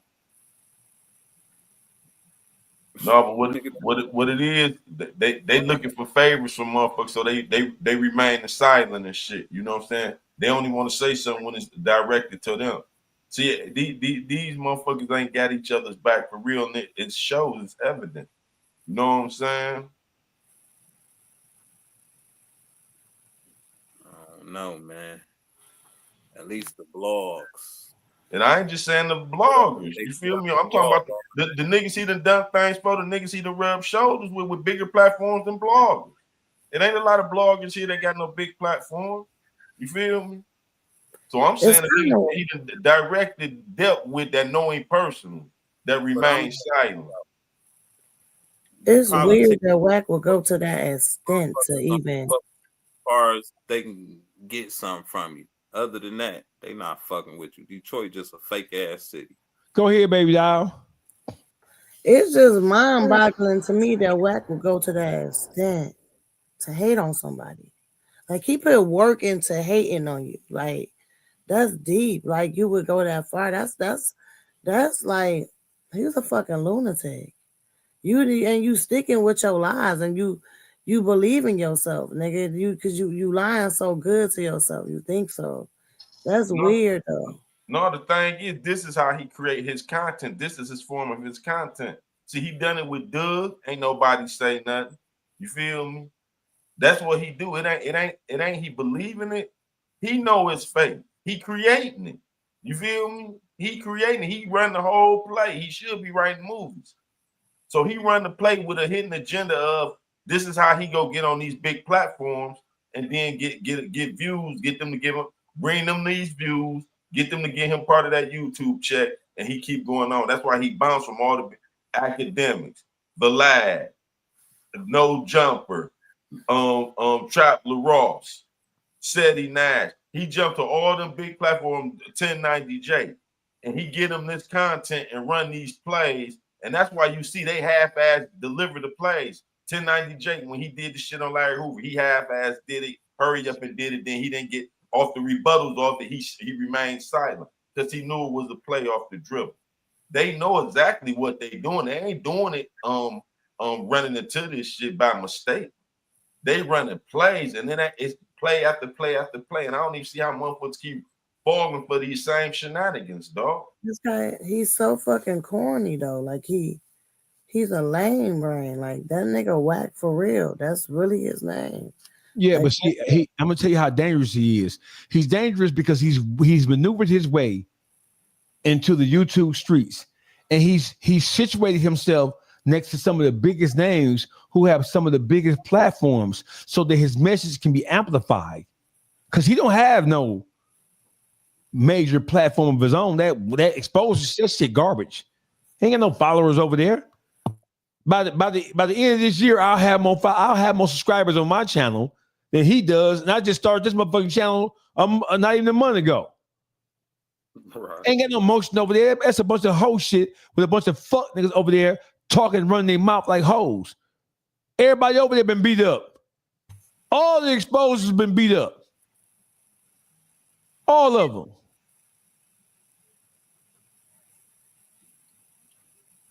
No, but what it is, they looking for favors from motherfuckers, so they remain silent and shit. You know what I'm saying? They only want to say something when it's directed to them. See, these motherfuckers ain't got each other's back for real, and it shows, it's evident. You know what I'm saying? I don't know, man. At least the blogs. And I ain't just saying the bloggers. You feel me? I'm talking about the niggas he done things for, the niggas he done rub shoulders with bigger platforms than bloggers. It ain't a lot of bloggers here that got no big platform. You feel me? So I'm saying that he done dealt with that knowing person that remains silent. It's weird that Wack will go to that extent to even. As far as they can get something from you. Other than that, they not fucking with you. Detroit just a fake ass city. Go ahead, Baby Doll. It's just mind-boggling to me that Wack will go to that extent to hate on somebody. Like he put work into hating on you. Like that's deep. Like you would go that far. That's like he's a fucking lunatic. You sticking with your lies and you believe in yourself, nigga. You lying so good to yourself. You think so. That's weird though. No, the thing is, this is how he create his content. This is his form of his content. See, he done it with Doug. Ain't nobody say nothing. You feel me? That's what he do. It ain't he believing it. He know it's fake. He creating it. You feel me? He creating it. He run the whole play. He should be writing movies. So he run the play with a hidden agenda of this is how he go get on these big platforms and then get views, get them to give him, bring them these views, get them to get him part of that YouTube check, and he keep going on. That's why he bounced from all the academics, Vlad, No Jumper, Trap LaRoss, Seti Nash. He jumped to all them big platforms, 1090J, and he get them this content and run these plays. And that's why you see they half-ass deliver the plays. 1090J, when he did the shit on Larry Hoover, he half-ass did it, hurry up and did it. Then he didn't get off the rebuttals off it. He remained silent because he knew it was a play off the dribble. They know exactly what they doing. They ain't doing it running into this shit by mistake. They running plays, and then it's play after play after play. And I don't even see how motherfuckers keep falling for these same shenanigans, dog. This guy, he's so fucking corny though. Like he's a lame brain. Like that nigga whack for real. That's really his name. Yeah, like, but see, I'm gonna tell you how dangerous he is. He's dangerous because he's maneuvered his way into the YouTube streets, and he's situated himself next to some of the biggest names who have some of the biggest platforms, so that his message can be amplified. Because he don't have no major platform of his own that exposes that shit garbage. He ain't got no followers over there. By the end of this year, I'll have more subscribers on my channel than he does, and I just started this motherfucking channel not even a month ago. Right. Ain't got no motion over there. That's a bunch of hoe shit with a bunch of fuck niggas over there talking, running their mouth like hoes. Everybody over there been beat up. All the exposers been beat up. All of them.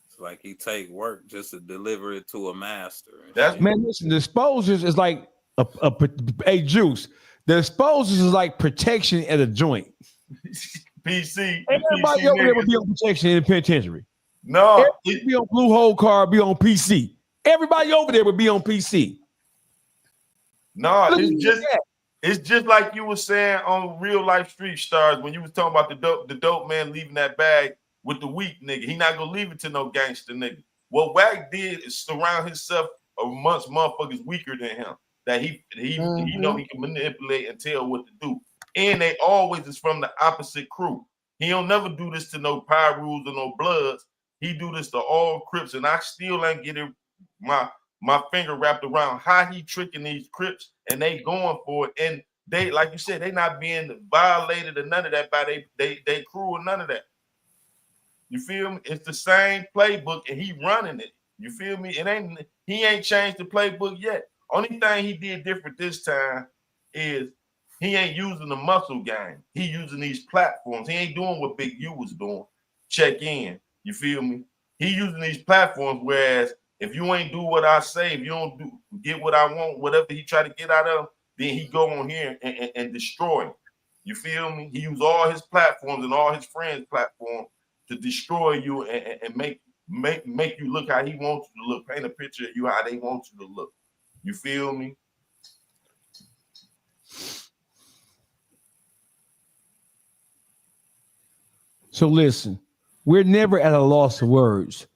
It's like he take work just to deliver it to a master. Man, listen, the exposures is like a juice. The exposures is like protection at a joint. PC. Everybody over there would be on protection in the penitentiary. No, it'd be on blue hole card, be on PC. Everybody over there would be on PC. No, it's just like you were saying on Real Life Street Stars when you was talking about the dope man leaving that bag with the weak nigga. He not gonna leave it to no gangster nigga. What Wack did is surround himself amongst motherfuckers weaker than him that he know he can manipulate and tell what to do. And they always is from the opposite crew. He don't never do this to no Pyrus or no Bloods. He do this to all Crips, and I still ain't getting my finger wrapped around how he tricking these Crips, and they going for it. And they, like you said, they not being violated or none of that by they crew or none of that. You feel me? It's the same playbook, and he running it. You feel me? He ain't changed the playbook yet. Only thing he did different this time is he ain't using the muscle game. He using these platforms. He ain't doing what Big U was doing. Check in. You feel me? He using these platforms, whereas if you ain't do what I say, if you don't get what I want, whatever he try to get out of, then he go on here and destroy. You feel me? He use all his platforms and all his friends' platforms to destroy you and make you look how he wants you to look, paint a picture of you how they want you to look. You feel me? So listen, we're never at a loss of words.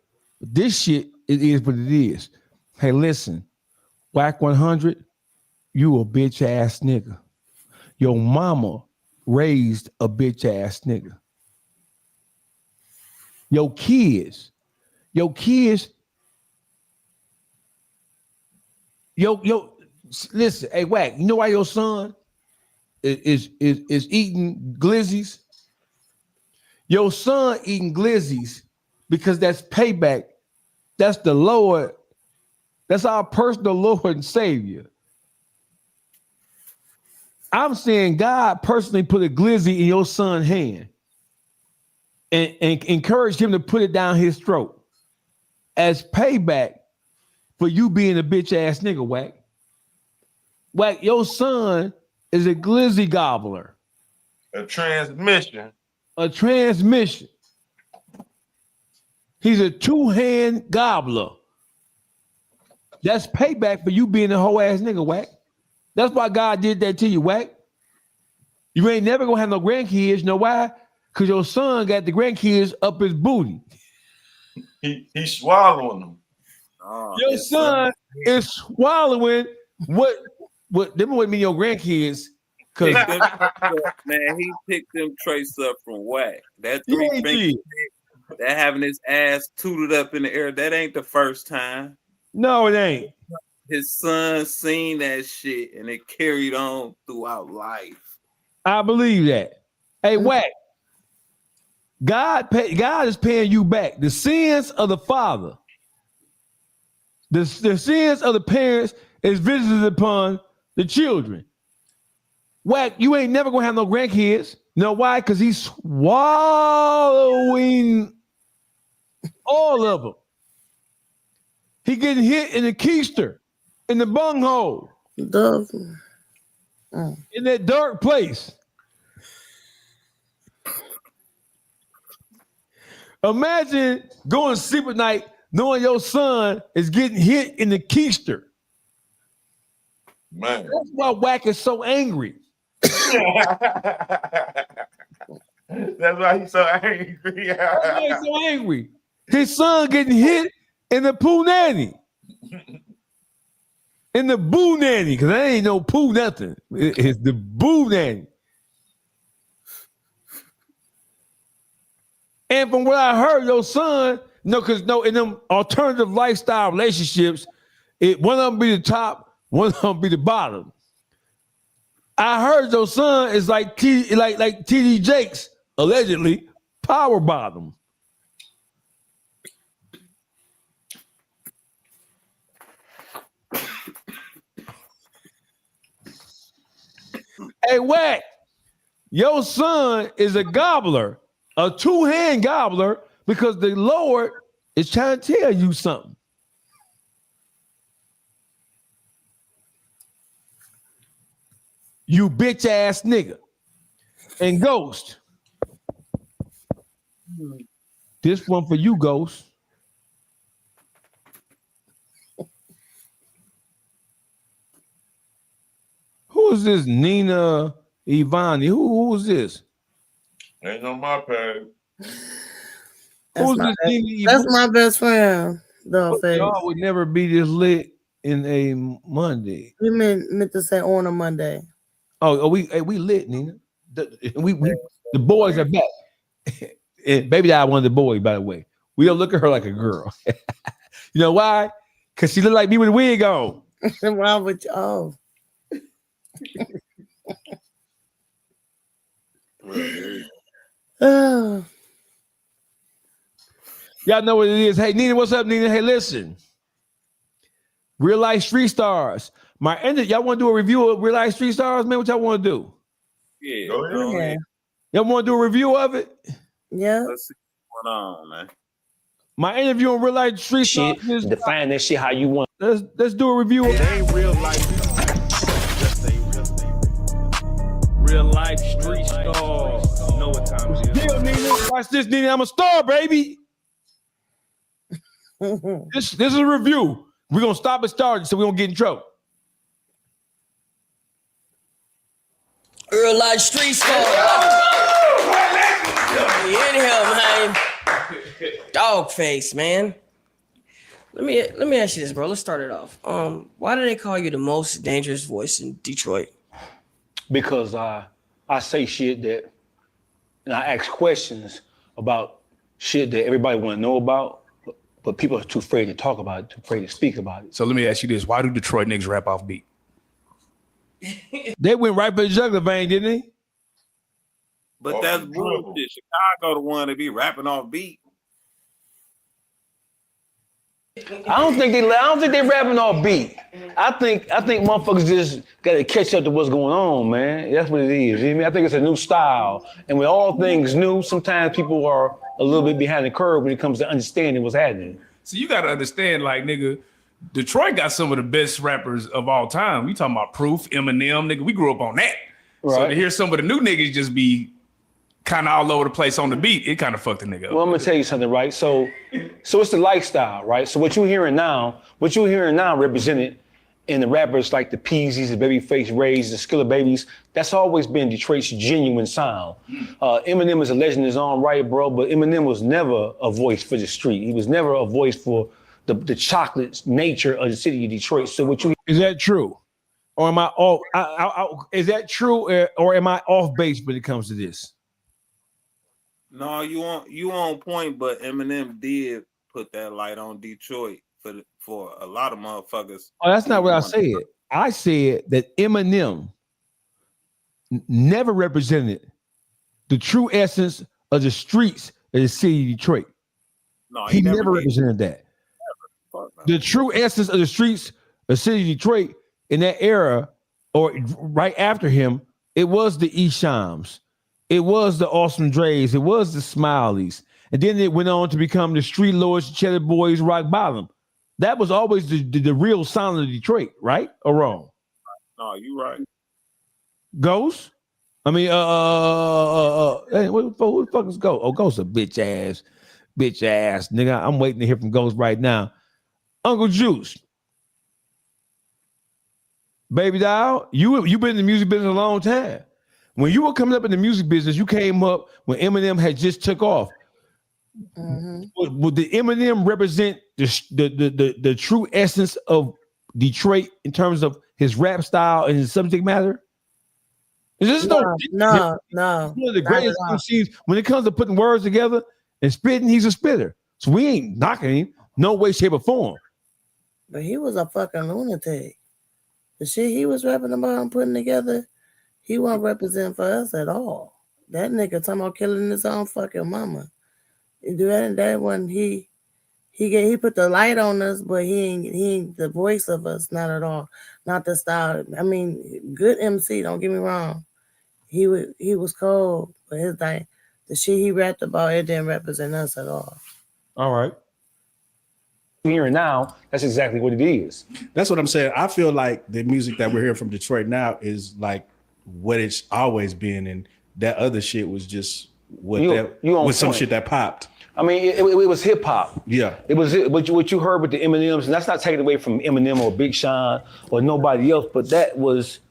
This shit, it is what it is. Hey, listen, Wack 100, you a bitch ass nigga. Your mama raised a bitch ass nigga. Your kids, listen, hey, Wack, you know why your son is eating glizzies? Your son eating glizzies because that's payback. That's the Lord. That's our personal Lord and Savior. I'm saying God personally put a glizzy in your son's hand and encouraged him to put it down his throat as payback for you being a bitch ass nigga, Wack. Wack, your son is a glizzy gobbler. A transmission. He's a two-hand gobbler. That's payback for you being a whole ass nigga, Wack. That's why God did that to you, Wack. You ain't never gonna have no grandkids. You know why? Because your son got the grandkids up his booty. He's swallowing them. Your son is swallowing what What them wouldn't be your grandkids. Cause man, he picked them traits up from Whack. That three finger, that having his ass tooted up in the air, that ain't the first time. No, it ain't. His son seen that shit and it carried on throughout life. I believe that. Hey, Whack. God is paying you back. The sins of the father, the sins of the parents is visited upon the children. Whack, you ain't never gonna have no grandkids. You know why? Because he's swallowing all of them. He getting hit in the keister, in the bunghole, in that dark place. Imagine going to sleep at night knowing your son is getting hit in the keister. Man. That's why Whack is so angry. That's why he's so angry. That's why he's so angry. His son getting hit in the poo nanny. In the boo nanny, because that ain't no poo nothing. It's the boo nanny. And from what I heard, your son, in them alternative lifestyle relationships, one of them be the top, one of them be the bottom. I heard your son is like TD Jakes, allegedly, power bottom. Hey, Whack, your son is a gobbler, a two-hand gobbler, because the Lord is trying to tell you something. You bitch ass nigga. And Ghost. This one for you, Ghost. Who is this Nina Ivani? Who is this? Ain't on my page. Who's this Nina That's Ivani? my best friend, though. Y'all would never be this lit in a Monday. We meant to say on a Monday. Oh, we lit, Nina. The boys are back. And baby died one of the boys, by the way. We don't look at her like a girl. You know why? Because she looked like me with a wig on. Why would you? Oh. Y'all know what it is. Hey, Nina, what's up, Nina? Hey, listen. Real life street stars. Y'all want to do a review of Real Life Street Stars, man? What y'all want to do? Yeah, go ahead. Y'all want to do a review of it? Yeah. Let's see what's going on, man. My interview on Real Life Street Stars. Define that shit how you want. Let's do a review. It ain't real life. Real life street stars. You know what time it is. Deal, Nina. Watch this, Nina. I'm a star, baby. This is a review. We're gonna stop at stars so we don't get in trouble. Real life street stars. In here, man. Dog face, man. Let me ask you this, bro. Let's start it off. Why do they call you the most dangerous voice in Detroit? Because I say shit that, and I ask questions about shit that everybody want to know about, but people are too afraid to talk about it, too afraid to speak about it. So let me ask you this: why do Detroit niggas rap off beat? They went right for the jugular vein, didn't they? But that's bullshit. Chicago the one to be rapping off beat. I don't think they rapping off beat. I think motherfuckers just gotta catch up to what's going on, man. That's what it is. You know what I mean? I think it's a new style. And with all things new, sometimes people are a little bit behind the curve when it comes to understanding what's happening. So you gotta understand, like, nigga, Detroit got some of the best rappers of all time. We talking about Proof, Eminem, nigga. We grew up on that. Right. So to hear some of the new niggas just be kind of all over the place on the beat, it kind of fucked the nigga up. Well, I'm gonna tell you something, right? So it's the lifestyle, right? So what you're hearing now represented in the rappers like the Peasies, the Babyface Rays, the Skilla Babies, that's always been Detroit's genuine sound. Eminem is a legend in his own right, bro, but Eminem was never a voice for the street. He was never a voice for the chocolate nature of the city of Detroit. So what you is that true? Or am I off? Is that true, or am I off base when it comes to this? No, you on point, but Eminem did put that light on Detroit for a lot of motherfuckers. Oh, that's not what I said. I said that Eminem never represented the true essence of the streets of the city of Detroit. No, he never represented that. The true essence of the streets of the city of Detroit in that era, or right after him, it was the Eshams, it was the Awesome Dre's, it was the Smileys, and then it went on to become the Street Lords, Cheddar Boys, Rock Bottom. That was always the real sound of Detroit, right or wrong? No, you right. Ghost? I mean, hey, who the fuck is Ghost? Oh, Ghost a bitch ass nigga. I'm waiting to hear from Ghost right now. Uncle Juice, baby doll, you been in the music business a long time. When you were coming up in the music business, you came up when Eminem had just took off. Would the Eminem represent the true essence of Detroit in terms of his rap style and his subject matter? No. One of the greatest MCs when it comes to putting words together and spitting, he's a spitter. So we ain't knocking him, no way, shape, or form. But he was a fucking lunatic. The shit he was rapping about and putting together, he wasn't representing for us at all. That nigga talking about killing his own fucking mama. That one he put the light on us, but he ain't the voice of us, not at all. Not the style. I mean, good MC, don't get me wrong. He was cold, but his thing, the shit he rapped about, it didn't represent us at all. All right. Here and now, that's exactly what it is. That's what I'm saying. I feel like the music that we're hearing from Detroit now is like what it's always been, and that other shit was just some shit that popped. I mean, it was hip hop. Yeah, it was what you heard with the Eminems, and that's not taken away from Eminem or Big Sean or nobody else, but that was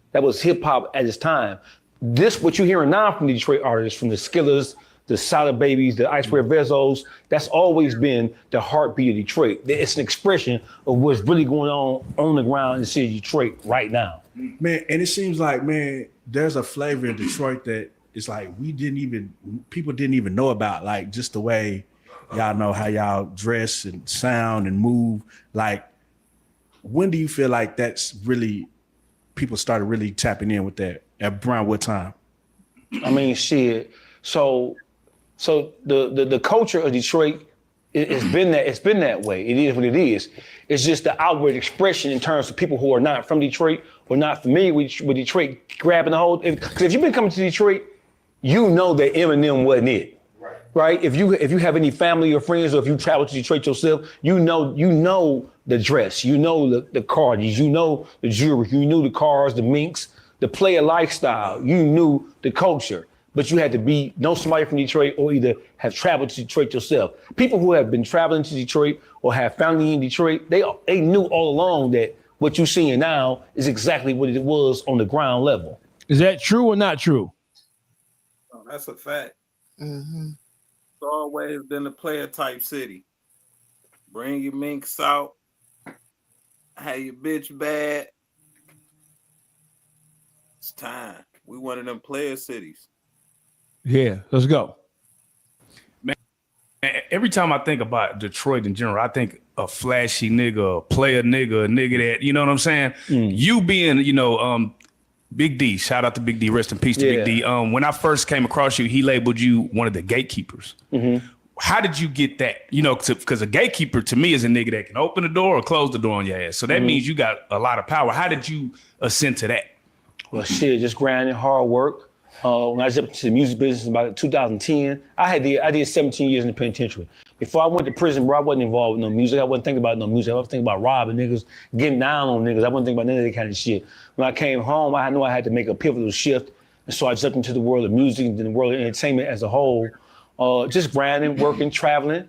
hip hop at its time. This what you're hearing now from the Detroit artists, from the Skillers, the Solid Babies, the Ice Bear Vezos, that's always been the heartbeat of Detroit. It's an expression of what's really going on the ground in the city of Detroit right now. Man, and it seems like, man, there's a flavor in Detroit that it's like people didn't even know about, like just the way y'all know how y'all dress and sound and move. Like, when do you feel like that's really, people started really tapping in with that? Around what time? I mean, shit. So the culture of Detroit, it's been that way. It is what it is. It's just the outward expression in terms of people who are not from Detroit or not familiar with Detroit grabbing the whole. Because if you've been coming to Detroit, you know that Eminem wasn't it. Right? If you have any family or friends, or if you travel to Detroit yourself, you know the dress, you know the cardies, you know the jewelry, you knew the cars, the minks, the player lifestyle, you knew the culture. But you had to know somebody from Detroit or either have traveled to Detroit yourself. People who have been traveling to Detroit or have family in Detroit, they knew all along that what you're seeing now is exactly what it was on the ground level. Is that true or not true? Oh, that's a fact. Mm-hmm. It's always been a player type city. Bring your minks out. Have your bitch bad. It's time. We one of them player cities. Yeah, let's go. Man, every time I think about Detroit in general, I think a flashy nigga, a player nigga, a nigga that, you know what I'm saying? You being, Big D, shout out to Big D, rest in peace to Big D. When I first came across you, he labeled you one of the gatekeepers. Mm-hmm. How did you get that? Because a gatekeeper to me is a nigga that can open the door or close the door on your ass. So that means you got a lot of power. How did you ascend to that? Well, shit, just grinding, hard work. When I jumped into the music business about 2010, I did 17 years in the penitentiary. Before I went to prison, bro, I wasn't involved with no music. I wasn't thinking about no music. I was thinking about robbing niggas, getting down on niggas. I wasn't thinking about none of that kind of shit. When I came home, I knew I had to make a pivotal shift. And so I jumped into the world of music and the world of entertainment as a whole. Just grinding, working, traveling,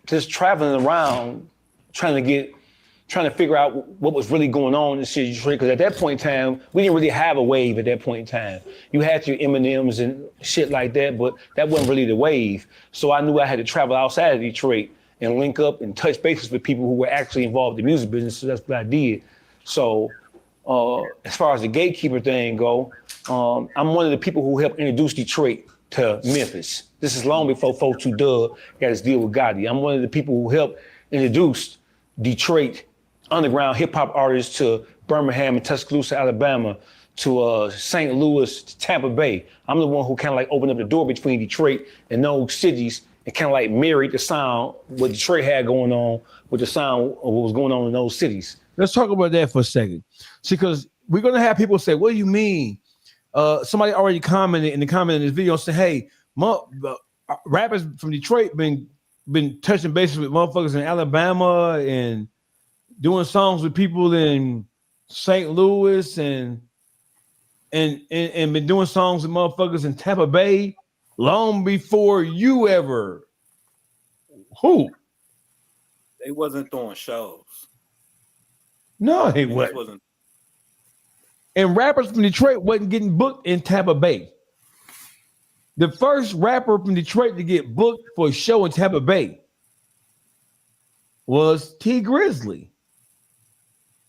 just traveling around, trying to figure out what was really going on in the city of Detroit. Because at that point in time, we didn't really have a wave at that point in time. You had your Eminems and shit like that, but that wasn't really the wave. So I knew I had to travel outside of Detroit and link up and touch bases with people who were actually involved in the music business. So that's what I did. So as far as the gatekeeper thing go, I'm one of the people who helped introduce Detroit to Memphis. This is long before 42 Dub got his deal with Gotti. I'm one of the people who helped introduce Detroit underground hip hop artists to Birmingham and Tuscaloosa, Alabama, to St. Louis, to Tampa Bay. I'm the one who kind of like opened up the door between Detroit and those cities and kind of like married the sound what Detroit had going on with the sound of what was going on in those cities. Let's talk about that for a second. See, because we're gonna have people say, "What do you mean?" Somebody already commented in the comment in this video saying, "Hey, rappers from Detroit been touching bases with motherfuckers in Alabama and doing songs with people in St. Louis and been doing songs with motherfuckers in Tampa Bay long before you ever." Who? They wasn't throwing shows. No, they wasn't. And rappers from Detroit wasn't getting booked in Tampa Bay. The first rapper from Detroit to get booked for a show in Tampa Bay was T Grizzly.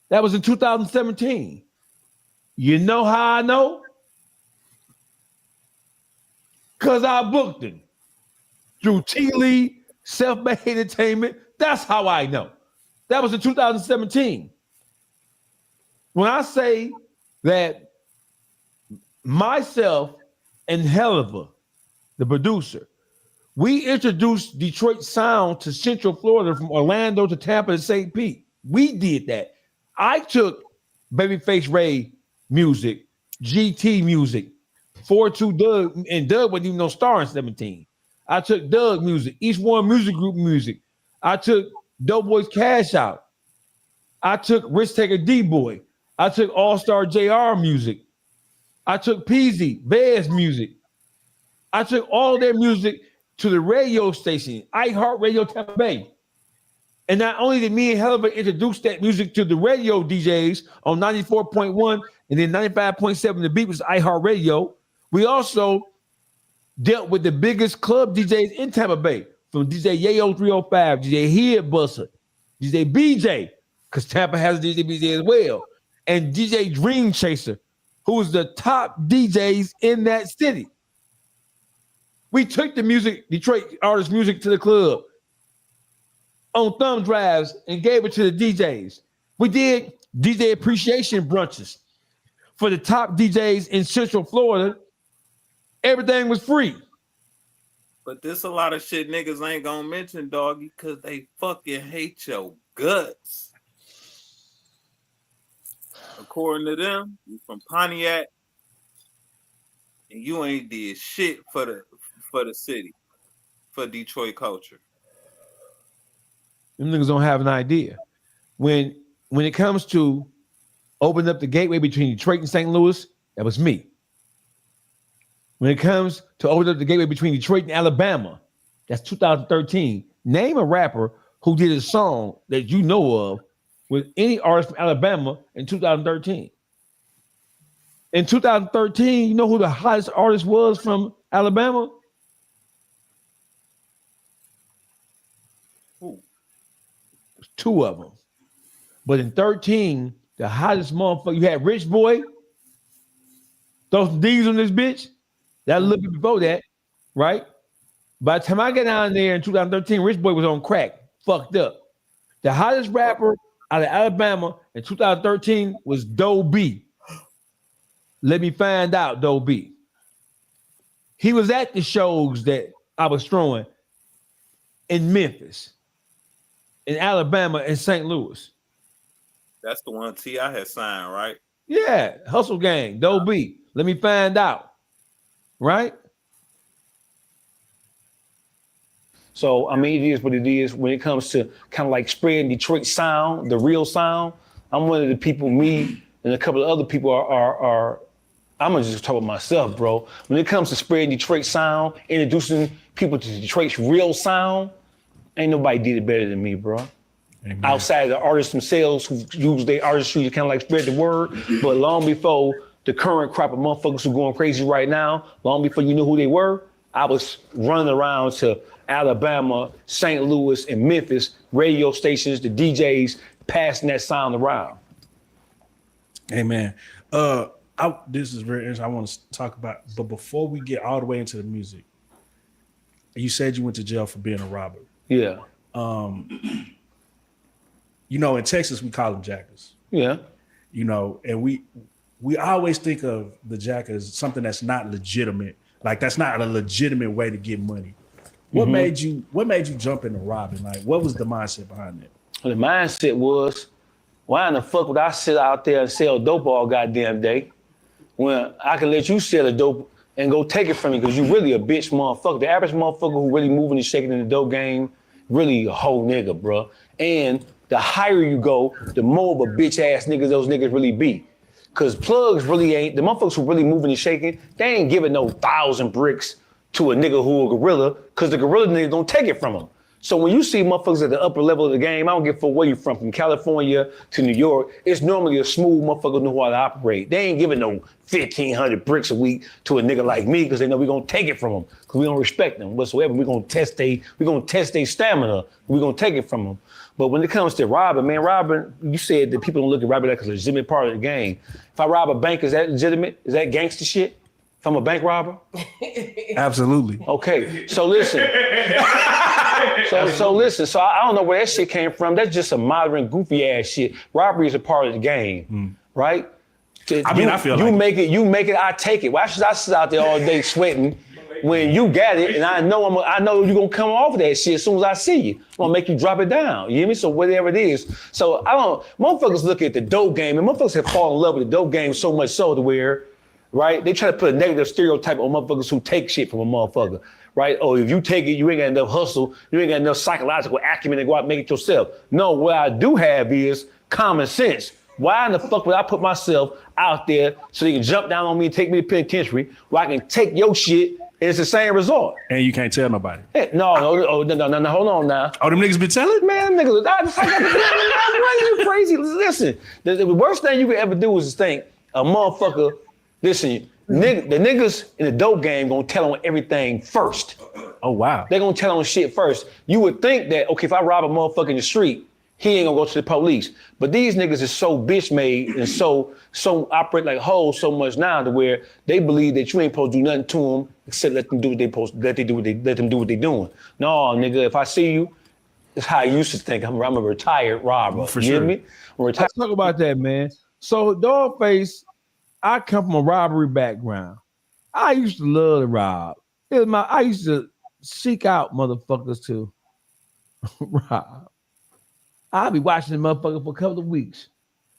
That was in 2017. You know how I know? Because I booked him through T Lee, Self-Made Entertainment. That's how I know. That was in 2017. When I say that myself and Helliver, the producer, we introduced Detroit sound to Central Florida from Orlando to Tampa to St. Pete. We did that. I took Babyface Ray music, GT music, 42 Doug, and Doug wasn't even no star in 17. I took Doug music, East One Music Group music. I took Doughboy's Cash Out. I took Risk Taker D-Boy. I took All-Star JR music. I took Peasy, Bears music. I took all their music to the radio station, iHeartRadio Tampa Bay. And not only did me and Helliver introduce that music to the radio DJs on 94.1 and then 95.7, the beat was iHeartRadio, we also dealt with the biggest club DJs in Tampa Bay, from DJ Yayo 305, DJ Head Buster, DJ BJ, because Tampa has a DJ BJ as well, and DJ Dream Chaser, who was the top DJs in that city. We took the music, Detroit artist music, to the club on thumb drives and gave it to the DJs. We did DJ appreciation brunches for the top DJs in Central Florida. Everything was free. But there's a lot of shit niggas ain't gonna mention, doggy, because they fucking hate your guts. According to them, you from Pontiac, and you ain't did shit for the city, for Detroit culture. Them niggas don't have an idea. When it comes to opening up the gateway between Detroit and St. Louis, that was me. When it comes to opening up the gateway between Detroit and Alabama, that's 2013. Name a rapper who did a song that you know of with any artist from Alabama in 2013. In 2013, you know who the hottest artist was from Alabama? Who? Two of them. But in 13, the hottest motherfucker, you had Rich Boy. Throw some D's on this bitch. That a little bit before that, right? By the time I got down there in 2013, Rich Boy was on crack, fucked up. The hottest rapper out of Alabama in 2013 was Doe B. Let me find out, Doe B. He was at the shows that I was throwing in Memphis, in Alabama, and St. Louis. That's the one T.I. had signed, right? Yeah, Hustle Gang, Doe B. Let me find out. Right? So, I mean, it is what it is when it comes to kind of like spreading Detroit sound, the real sound. I'm one of the people, me and a couple of other people are I'm gonna just talk about myself, bro. When it comes to spreading Detroit sound, introducing people to Detroit's real sound, ain't nobody did it better than me, bro. Amen. Outside of the artists themselves who use their artistry to kind of like spread the word, but long before the current crop of motherfuckers who going crazy right now, long before you knew who they were, I was running around to Alabama, St. Louis, and Memphis, radio stations, the DJs, passing that sound around. Amen. This is very interesting. I want to talk about, but before we get all the way into the music, you said you went to jail for being a robber. Yeah. You know, in Texas we call them jackers. Yeah. You know, and we always think of the jacker as something that's not legitimate. Like that's not a legitimate way to get money. What made you jump into robbing? Like, what was the mindset behind that? Well, the mindset was, why in the fuck would I sit out there and sell dope all goddamn day when I can let you sell the dope and go take it from me because you really a bitch motherfucker. The average motherfucker who really moving and shaking in the dope game, really a whole nigga, bro. And the higher you go, the more of a bitch ass niggas those niggas really be. Cause plugs really ain't, the motherfuckers who really moving and shaking, they ain't giving no 1,000 bricks to a nigga who a gorilla, cause the gorilla nigga gonna take it from them. So when you see motherfuckers at the upper level of the game, I don't give a fuck where you from California to New York, it's normally a smooth motherfucker who know how to operate. They ain't giving no 1,500 bricks a week to a nigga like me, cause they know we gonna take it from them, cause we don't respect them whatsoever. We gonna test their stamina, we gonna take it from them. But when it comes to robbing, you said that people don't look at robbing like a legitimate part of the game. If I rob a bank, is that legitimate? Is that gangster shit? If I'm a bank robber? Absolutely. Okay, so listen. So I don't know where that shit came from. That's just some modern goofy ass shit. Robbery is a part of the game, right? I feel you make it, I take it. Why should I sit out there all day sweating when you got it and I know you're gonna come off of that shit as soon as I see you? I'm gonna make you drop it down. You hear me? So whatever it is. So motherfuckers look at the dope game and motherfuckers have fallen in love with the dope game so much so to where, right? They try to put a negative stereotype on motherfuckers who take shit from a motherfucker, right? Oh, if you take it, you ain't got enough hustle, you ain't got enough psychological acumen to go out and make it yourself. No, what I do have is common sense. Why in the fuck would I put myself out there so they can jump down on me and take me to penitentiary where I can take your shit and it's the same result? And you can't tell nobody. Hey, no, hold on now. Oh, them niggas been telling? Man, them niggas, you crazy. Listen, the worst thing you could ever do is think a motherfucker, listen, the niggas in the dope game gonna tell on everything first. Oh, wow. They gonna tell on shit first. You would think that, okay, if I rob a motherfucker in the street, he ain't gonna go to the police. But these niggas is so bitch made and so operate like hoes so much now to where they believe that you ain't supposed to do nothing to them except let them do what they doing. No, nigga, if I see you, it's how I used to think. I'm a retired robber. For you sure. hear me? Let's talk about that, man. So Dogface, I come from a robbery background. I used to love to rob. I used to seek out motherfuckers to rob. I'll be watching the motherfucker for a couple of weeks,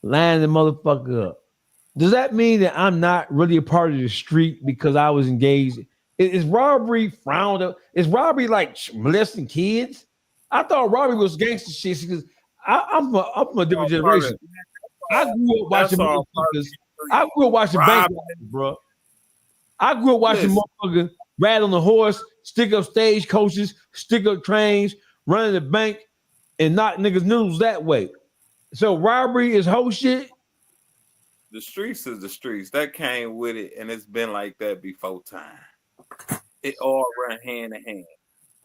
lining the motherfucker up. Does that mean that I'm not really a part of the street because I was engaged? Is robbery frowned up? Is robbery like molesting kids? I thought robbery was gangster shit because I'm from a different generation. I grew up watching motherfuckers. I grew up watching bank robbers, bro. I grew up watching motherfuckers ride on the horse, stick up stage coaches, stick up trains, running the bank, and knock niggas' noodles that way. So robbery is whole shit. The streets is the streets. That came with it, and it's been like that before time. It all run hand in hand.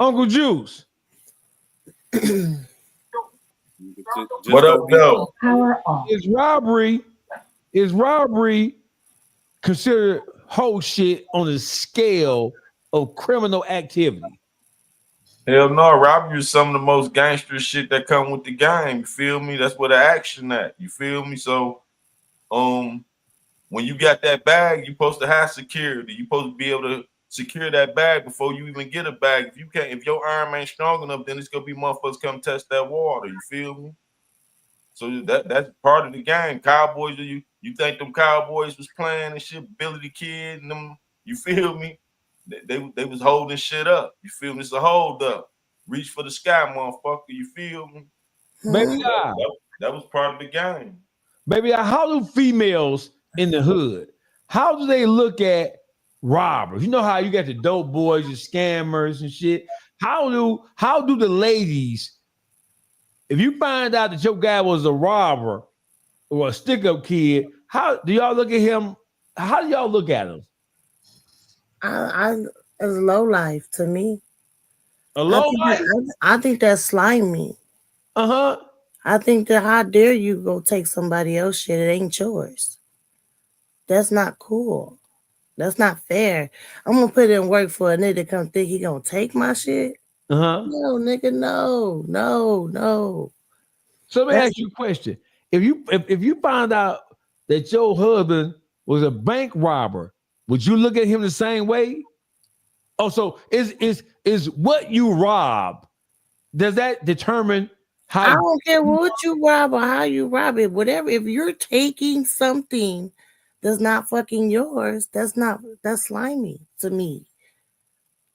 Uncle Juice. What up, though? Is robbery considered whole shit on the scale of criminal activity? Hell no, robbery is some of the most gangster shit that come with the game. You feel me? That's where the action at. You feel me? So, when you got that bag, you're supposed to have security. You're supposed to be able to secure that bag before you even get a bag. If your arm ain't strong enough, then it's gonna be motherfuckers come test that water. You feel me? So that's part of the game. Cowboys, you think them Cowboys was playing and shit, Billy the Kid and them, you feel me? They was holding shit up. You feel me? It's a hold up. Reach for the sky, motherfucker. You feel me? Baby, that was part of the game. Baby, how do females in the hood, how do they look at robbers? You know how you got the dope boys and scammers and shit. How do the ladies, if you find out that your guy was a robber or a stick-up kid, how do y'all look at him? How do y'all look at him? It's low life to me. A low life? I think that's slimy. Uh-huh. I think that how dare you go take somebody else's shit? It ain't yours. That's not cool. That's not fair. I'm gonna put in work for a nigga to come think he gonna take my shit. Uh-huh. No, nigga, no. So let me ask you a question. If you found out that your husband was a bank robber, would you look at him the same way? Oh, so is what you rob, does that determine how? I don't care what you rob or how you rob it. Whatever, if you're taking something that's not fucking yours, that's slimy to me.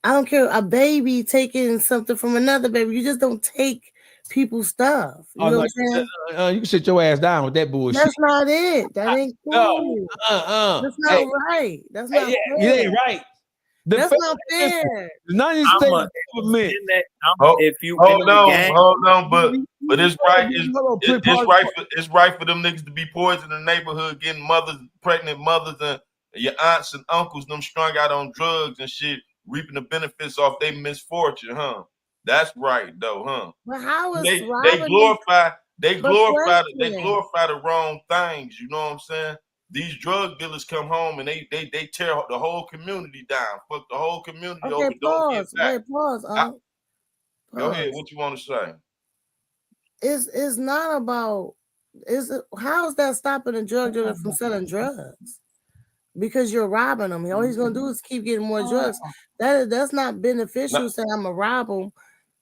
I don't care a baby taking something from another baby. You just don't take people's stuff. You know what I'm saying? You can sit your ass down with that bullshit. That's not it. That ain't cool. That's not right. That's not fair. You ain't right. That's not fair. The United States government. If you hold on, but it's right. It's right for them niggas to be poisoned in the neighborhood, getting pregnant mothers, and your aunts and uncles, them strung out on drugs and shit, reaping the benefits off their misfortune, huh? That's right, though, huh? But how is they glorify the wrong things. You know what I'm saying? These drug dealers come home and they tear the whole community down. Fuck the whole community over. Okay, pause. Wait, pause. Go ahead. What you want to say? It's not about. How is that stopping a drug dealer from selling drugs? Because you're robbing them. All he's gonna do is keep getting more drugs. That's not beneficial. Saying I'm gonna rob them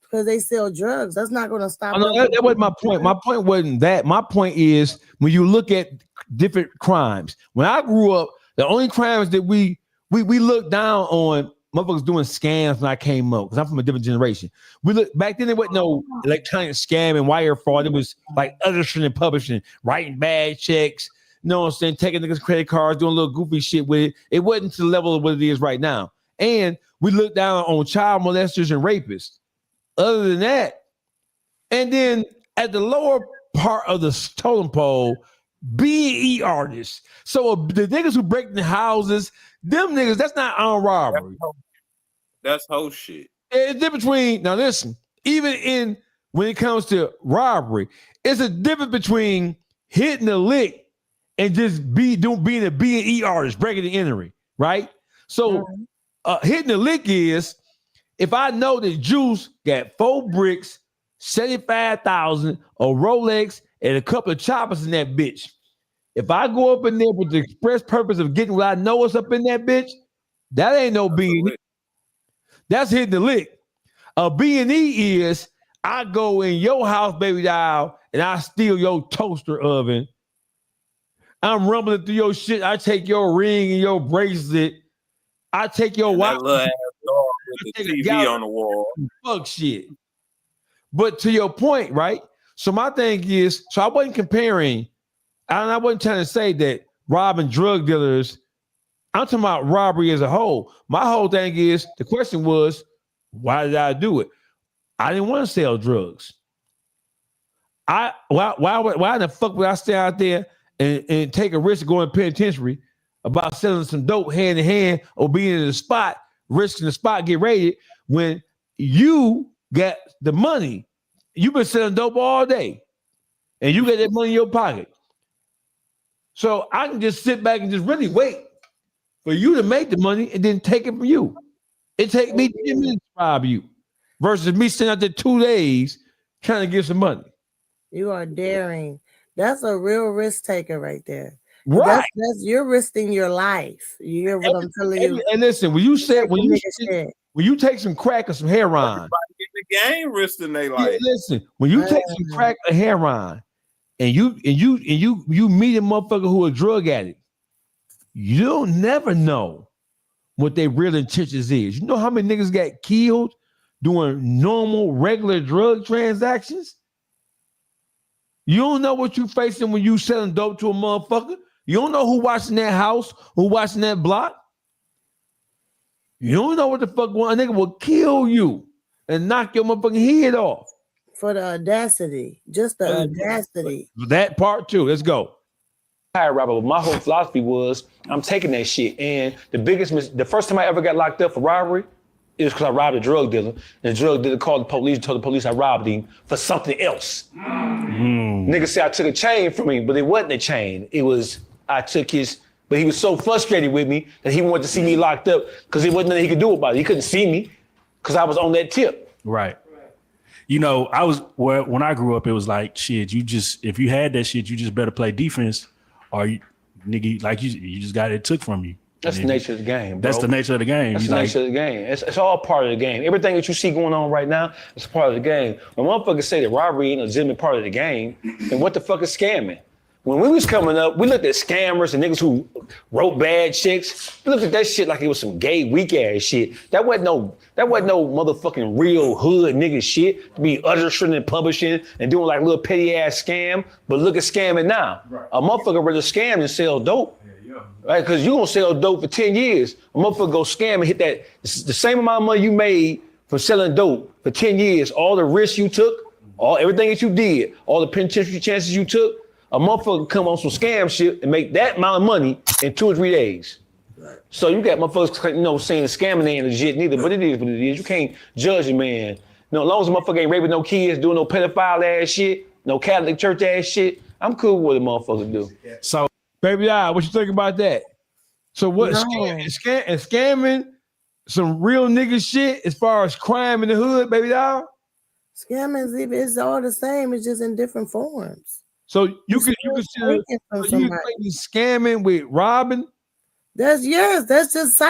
because they sell drugs. That's not gonna stop. That wasn't my point. My point wasn't that. My point is when you look at different crimes. When I grew up, the only crimes that we looked down on motherfuckers doing scams when I came up, because I'm from a different generation. We look back then, there wasn't no electronic scam and wire fraud. It was like ushering and publishing, writing bad checks, you know what I'm saying, taking niggas' credit cards, doing a little goofy shit with it. It wasn't to the level of what it is right now. And we look down on child molesters and rapists. Other than that, and then at the lower part of the totem pole, B&E artists. So the niggas who break the houses, them niggas, that's not armed robbery. That's whole shit. It's different between, now listen, even when it comes to robbery, it's a difference between hitting a lick and just being a B&E artist, breaking and entering, right? So hitting a lick is, if I know that Juice got 4 bricks, 75,000, a Rolex, and a couple of choppers in that bitch. If I go up in there with the express purpose of getting what I know is up in that bitch, that ain't no B&E. That's hitting the lick. A B&E is, I go in your house, baby doll, and I steal your toaster oven. I'm rumbling through your shit. I take your ring and your bracelet. I take your watch. With the TV on the wall. Fuck shit. But to your point, right? So my thing is, so I wasn't comparing, and I wasn't trying to say that robbing drug dealers, I'm talking about robbery as a whole. My whole thing is, the question was, why did I do it? I didn't want to sell drugs. Why the fuck would I stay out there and take a risk of going to penitentiary about selling some dope hand in hand or being in the spot, risking the spot, get raided, when you got the money? You've been selling dope all day and you got that money in your pocket. So I can just sit back and just really wait for you to make the money and then take it from you. It take me 10 minutes to rob you versus me sitting out there 2 days trying to get some money. You are daring. That's a real risk taker right there. Right. That's you're risking your life. You hear what I'm telling you? And listen, when you take some crack or some heroin, the game risking their life. Yeah, listen, when you take some crack or heroin and you meet a motherfucker who a drug addict, you'll never know what their real intentions is. You know how many niggas got killed doing normal, regular drug transactions? You don't know what you facing when you selling dope to a motherfucker. You don't know who watching that house, who watching that block. You don't know what the fuck one nigga will kill you and knock your motherfucking head off. For the audacity, just the audacity. That part too. Let's go. Hi, Robert. My whole philosophy was I'm taking that shit. And the first time I ever got locked up for robbery is because I robbed a drug dealer. And the drug dealer called the police and told the police I robbed him for something else. Nigga said I took a chain from him, but it wasn't a chain. It was, I took his, but he was so frustrated with me that he wanted to see me locked up because there wasn't nothing he could do about it. He couldn't see me because I was on that tip. Right. You know, when I grew up, it was like, shit, if you had that shit, you just better play defense or you just got it took from you. That's the nature of the game, bro. That's the nature of the game. That's the nature of the game. It's all part of the game. Everything that you see going on right now is part of the game. When motherfuckers say that robbery ain't a legitimate part of the game, then what the fuck is scamming? When we was coming up, we looked at scammers and niggas who wrote bad checks. We looked at that shit like it was some gay, weak ass shit. That wasn't no motherfucking real hood nigga shit to be ushering and publishing and doing like little petty ass scam. But look at scamming now. Right. A motherfucker rather scam than sell dope. Right? Because you gonna sell dope for 10 years. A motherfucker go scam and hit that the same amount of money you made from selling dope for 10 years. All the risks you took, everything that you did, all the penitentiary chances you took. A motherfucker come on some scam shit and make that amount of money in 2 or 3 days. Right. So you got motherfuckers, saying scamming ain't legit neither, but it is what it is. You can't judge a man. As long as a motherfucker ain't raping no kids, doing no pedophile ass shit, no Catholic church ass shit, I'm cool with what a motherfucker do. So, baby, what you think about that? So what scamming some real nigga shit as far as crime in the hood, baby doll? Scamming is all the same. It's just in different forms. So you can scamming with robbing. That's just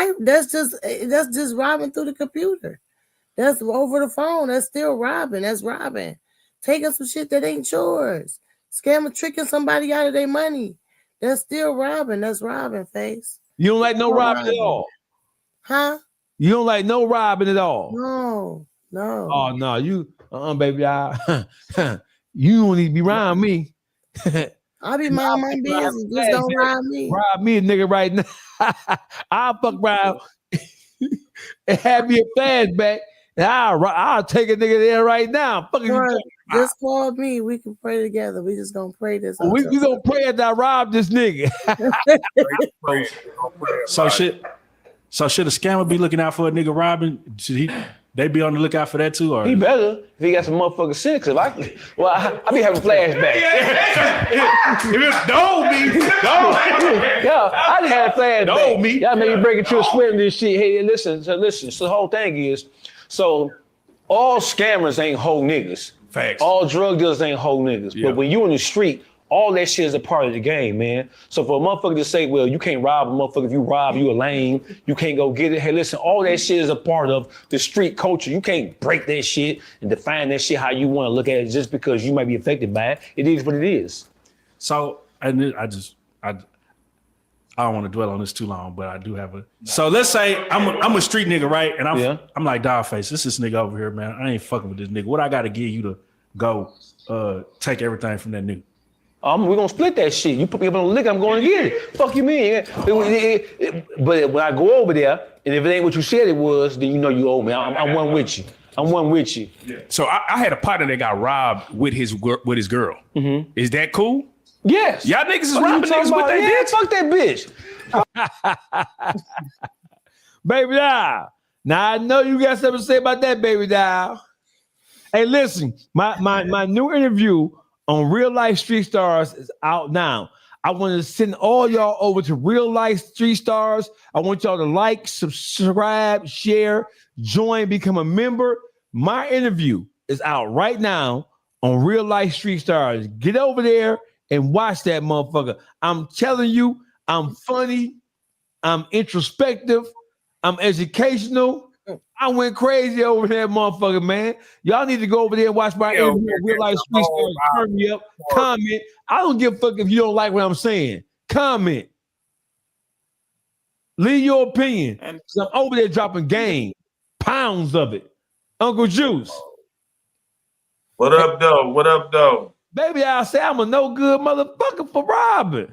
robbing through the computer. That's over the phone. That's still robbing. That's robbing. Taking some shit that ain't yours. Scamming, tricking somebody out of their money. That's still robbing. That's robbing, face. You don't like no robbing at all? Huh? You don't like no robbing at all? No. Oh no, you baby, you don't need to be around me. I'll be minding my business. Just don't rob me. Rob me, a nigga, right now. I'll fuck around and have me a flashback. And I'll take a nigga there right now. Just call me. We can pray together. We just gonna pray this. We gonna pray that I rob this nigga. So should a scammer be looking out for a nigga robbing? Should they be on the lookout for that too? Or he better if he got some motherfucking sense. I be having flashbacks. If it's don't be. Yeah, I just had a flashback. Don't me. Y'all made me break into a sweat and this shit. Hey, listen. So the whole thing is, so all scammers ain't whole niggas. Facts. All drug dealers ain't whole niggas. Yeah. But when you in the street, all that shit is a part of the game, man. So for a motherfucker to say, well, you can't rob a motherfucker. If you rob, you a lame. You can't go get it. Hey, listen, all that shit is a part of the street culture. You can't break that shit and define that shit how you want to look at it just because you might be affected by it. It is what it is. So, and I don't want to dwell on this too long, but I do have a. So let's say I'm a street nigga, right? And I'm like, dog face, this nigga over here, man. I ain't fucking with this nigga. What I got to give you to go take everything from that nigga? We're gonna split that shit. You put me up on the lick, I'm going to get it. Fuck you mean? But when I go over there, and if it ain't what you said it was, then you know you owe me. I'm one with you. I'm one with you. Yeah. So I had a partner that got robbed with his girl. Mm-hmm. Is that cool? Yes. Y'all niggas is robbing niggas with that bitch. Fuck that bitch. Baby doll. Now I know you got something to say about that, baby doll. Hey, listen, my new interview on Real Life Street Stars is out now. I want to send all y'all over to Real Life Street Stars. I want y'all to like, subscribe, share, join, become a member. My interview is out right now on Real Life Street Stars. Get over there and watch that motherfucker. I'm telling you, I'm funny, I'm introspective, I'm educational. I went crazy over that motherfucker, man. Y'all need to go over there and watch my interview on Real Life Street Stars. Turn me up, comment. I don't give a fuck if you don't like what I'm saying. Comment. Leave your opinion. I'm over there dropping game. Pounds of it. Uncle Juice. What up, though? What up, though? Baby, I'll say I'm a no good motherfucker for robbing.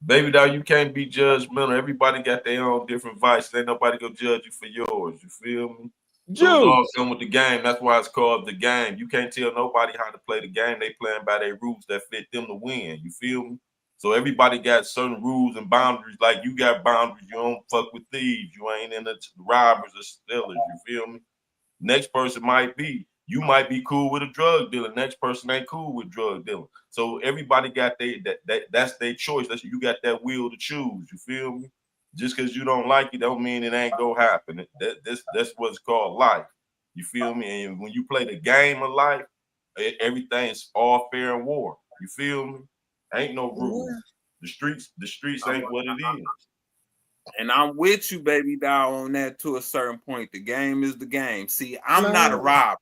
Baby doll, you can't be judgmental. Everybody got their own different vices. Ain't nobody gonna judge you for yours. You feel me? Those all come with the game. That's why it's called the game. You can't tell nobody how to play the game. They playing by their rules that fit them to win. You feel me? So everybody got certain rules and boundaries. Like you got boundaries. You don't fuck with thieves. You ain't in the robbers or stealers. You feel me? Next person might be. You might be cool with a drug dealer. Next person ain't cool with drug dealer. So everybody got that's their choice. You got that wheel to choose. You feel me? Just because you don't like it, don't mean it ain't gonna happen. That's what's called life. You feel me? And when you play the game of life, everything's all fair and war. You feel me? Ain't no rules. The streets ain't what it is. And I'm with you, baby doll, on that to a certain point. The game is the game. See, I'm not a robber.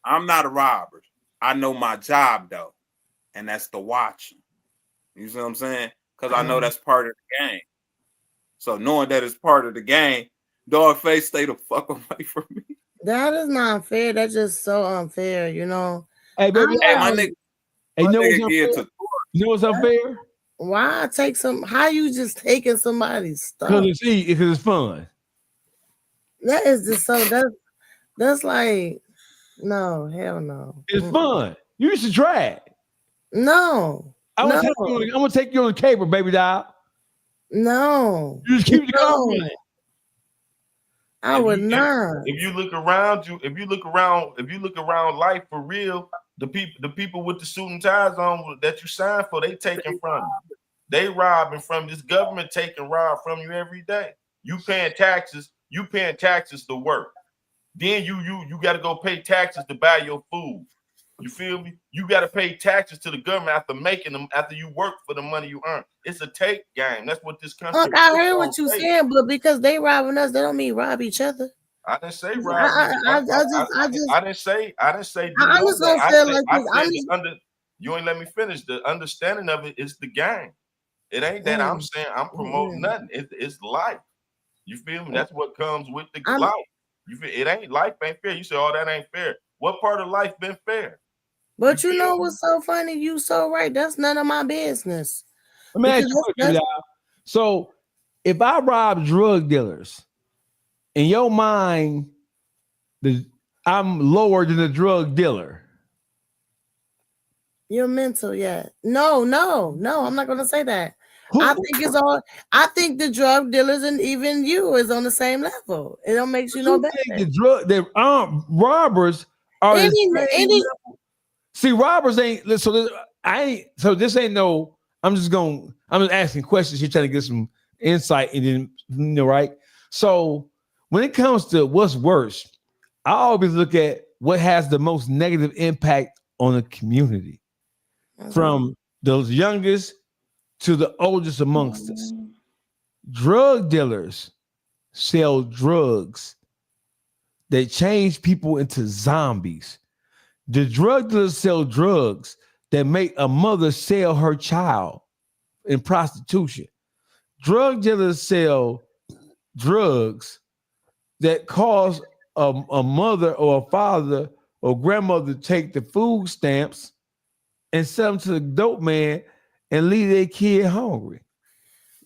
I'm not a robber. I know my job though, and that's the watching. You see what I'm saying? Because I know that's part of the game. So knowing that it's part of the game, Dogface, stay the fuck away from me. That is not fair. That's just so unfair, you know. Hey, baby, my nigga. Hey, you know what's unfair? You know what's unfair? Why take some? How you just taking somebody's stuff? Because it's fun. That is just so. That's like, no, hell no. It's fun. You should try it. No, I'm gonna take you on the caper, baby doll. No, you just keep the compliment. I would not. If you look around life for real, the people with the suit and ties on that you signed for, they taking from you. They robbing from this government, taking rob from you every day. You paying taxes to work. Then you got to go pay taxes to buy your food. You feel me? You got to pay taxes to the government after you work for the money you earn. It's a take game. That's what this country. Look, I heard what you saying, but because they robbing us, they don't mean rob each other. I didn't say rob. I didn't say. I'm just gonna say like this. You ain't let me finish. The understanding of it is the game. It ain't that I'm saying I'm promoting nothing. It's life. You feel me? That's what comes with the life. You feel it ain't life ain't fair. You say, oh, that ain't fair. What part of life been fair? But you know what's so funny? You so right. That's none of my business. So if I rob drug dealers, in your mind, I'm lower than a drug dealer. You're mental, yeah. No, I'm not gonna say that. I think the drug dealers and even you is on the same level. It don't make you no better. The robbers are see, robbers ain't this ain't no. I'm just asking questions here, trying to get some insight, and then right. So when it comes to what's worse, I always look at what has the most negative impact on the community, from the youngest to the oldest amongst us. Drug dealers sell drugs that change people into zombies. The drug dealers sell drugs that make a mother sell her child in prostitution. Drug dealers sell drugs that cause a mother or a father or grandmother to take the food stamps and sell them to the dope man and leave their kid hungry.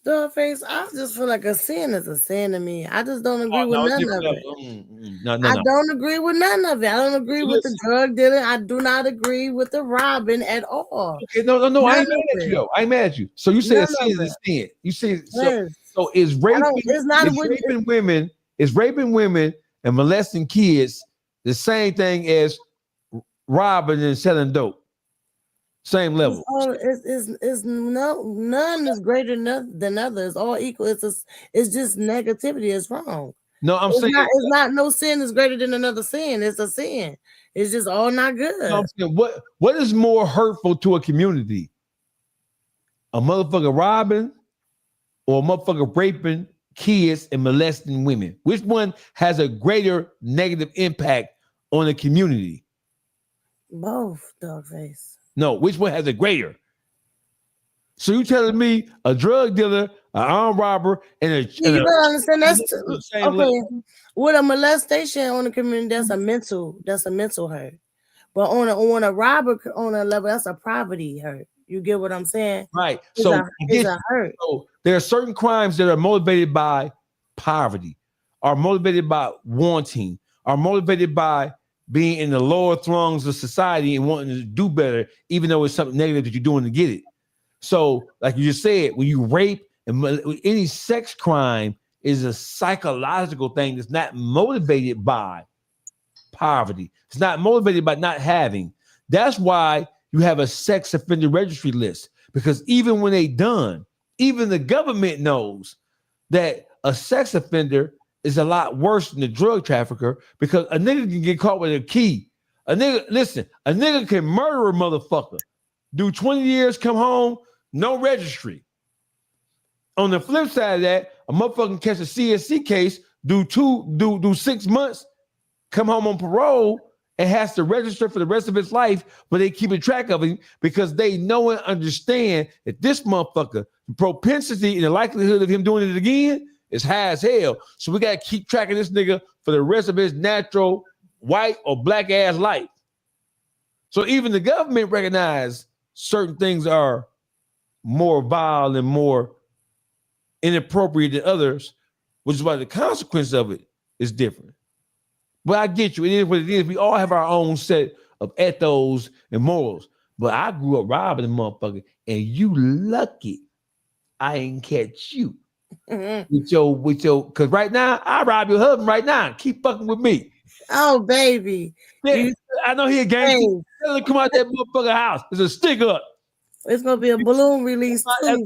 Dogface, I just feel like a sin is a sin to me. I just don't agree with none of it. I don't agree with none of it. I don't agree with the drug dealing. I do not agree with the robbing at all. Okay, no. I ain't mad at you though. I ain't mad at you. So you say a sin is a sin. You say so is raping women? Is raping women and molesting kids the same thing as robbing and selling dope? Same level. None is greater than others. It's all equal. It's just negativity. It's wrong. No, it's not no sin is greater than another sin. It's a sin. It's just all not good. No, I'm saying, what is more hurtful to a community? A motherfucker robbing or a motherfucker raping kids and molesting women? Which one has a greater negative impact on the community? Both, Dogface. No, which one has a greater? So you telling me a drug dealer, an armed robber, you don't understand that's okay. Level. With a molestation on the community, that's a mental hurt. But on a robber on a level, that's a poverty hurt. You get what I'm saying? Right. It's a hurt. So there are certain crimes that are motivated by poverty, are motivated by wanting, are motivated by being in the lower throngs of society and wanting to do better, even though it's something negative that you're doing to get it. So, like you just said, when you rape and any sex crime is a psychological thing that's not motivated by poverty. It's not motivated by not having. That's why you have a sex offender registry list, because even when they done, even the government knows that a sex offender is a lot worse than a drug trafficker, because a nigga can get caught with a key. A nigga can murder a motherfucker, do 20 years, come home, no registry. On the flip side of that, a motherfucker can catch a CSC case, do 6 months, come home on parole, and has to register for the rest of his life, but they keep track of him because they know and understand that this motherfucker, the propensity and the likelihood of him doing it again is high as hell. So we got to keep track of this nigga for the rest of his natural white or black ass life. So even the government recognize certain things are more vile and more inappropriate than others, which is why the consequence of it is different. But I get you. It is what it is. We all have our own set of ethos and morals. But I grew up robbing a motherfucker, and you lucky I ain't catch you. with your, because right now, I rob your husband right now. Keep fucking with me. Oh, baby. Yeah, I know he a gangster. Tell him to come out that motherfucker house. There's a stick up. It's gonna be a balloon release too.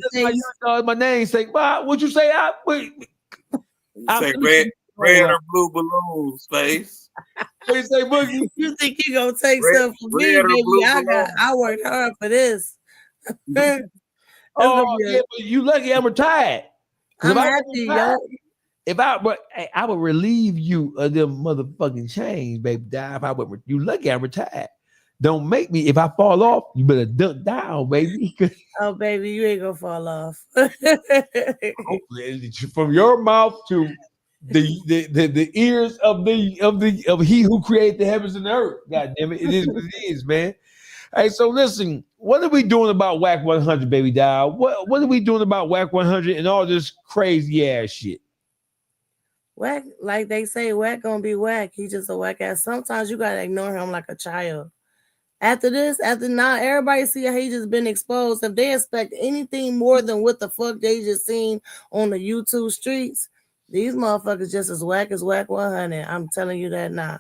My namesake. What'd you say? Say red or blue balloons, face. What you say, Boogie? You think you gonna take stuff from me, baby? I worked hard for this. Yeah, but you lucky I'm retired. I'm happy, yo. I would relieve you of them motherfucking chains, baby. If I would, you lucky I'm retired. Don't make me. If I fall off, you better duck down, baby. Oh, baby, you ain't gonna fall off. From your mouth to the ears of he who created the heavens and the earth. God damn it, it is what it is, man. Hey, so listen, what are we doing about WAC 100, baby doll? What are we doing about WAC 100 and all this crazy ass shit? Whack, like they say, whack gonna be whack. He just a whack ass. Sometimes you gotta ignore him like a child. After now, everybody see how he just been exposed. If they expect anything more than what the fuck they just seen on the YouTube streets, these motherfuckers just as whack 100. I'm telling you that now.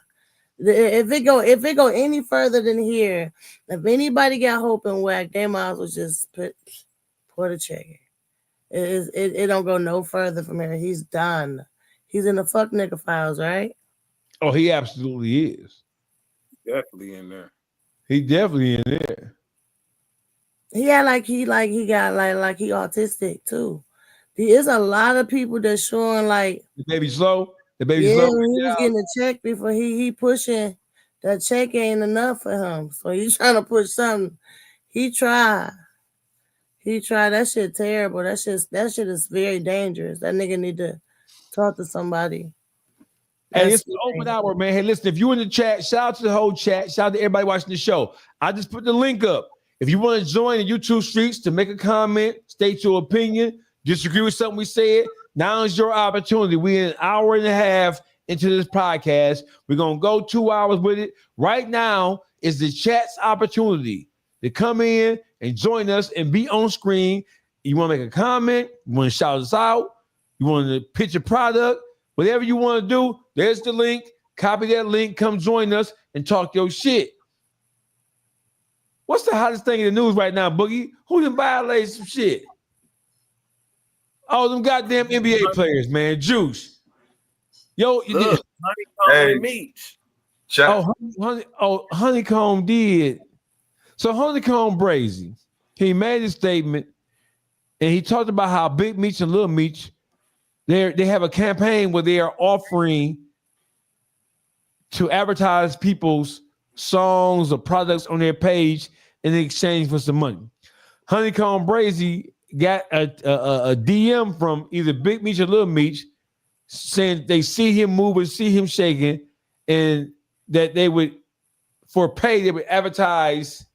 If it go any further than here, if anybody got hope in whack, they might as well just pull the trigger. It don't go no further from here. He's done. He's in the fuck nigga files, right? Oh, he absolutely is. Definitely in there. He definitely in there. Yeah, like he autistic too. There is a lot of people that's showing like the baby slow. The baby yeah, slow. when he was getting a check before he pushing that check ain't enough for him. So he's trying to push something. He tried. That shit terrible. That shit is very dangerous. That nigga need to talk to somebody. Hey, it's an open hour, man. Hey, listen, if you in the chat, shout out to the whole chat. Shout out to everybody watching the show. I just put the link up. If you want to join the YouTube streets to make a comment, state your opinion, disagree with something we said, now is your opportunity. We're an hour and a half into this podcast. We're going to go 2 hours with it. Right now is the chat's opportunity to come in and join us and be on screen. You want to make a comment, you want to shout us out, you want to pitch a product, whatever you want to do, there's the link. Copy that link. Come join us and talk your shit. What's the hottest thing in the news right now, Boogie? Who done violated some shit? All them goddamn NBA players, man. Juice. Yo, you did. Honeycomb Meach. Honeycomb did. So Honeycomb Brazy, he made a statement and he talked about how Big Meech and Little Meech, they have a campaign where they are offering to advertise people's songs or products on their page in exchange for some money. Honeycomb Brazy got a DM from either Big Meech or Little Meech saying they see him moving, see him shaking, and that they would, for pay, they would advertise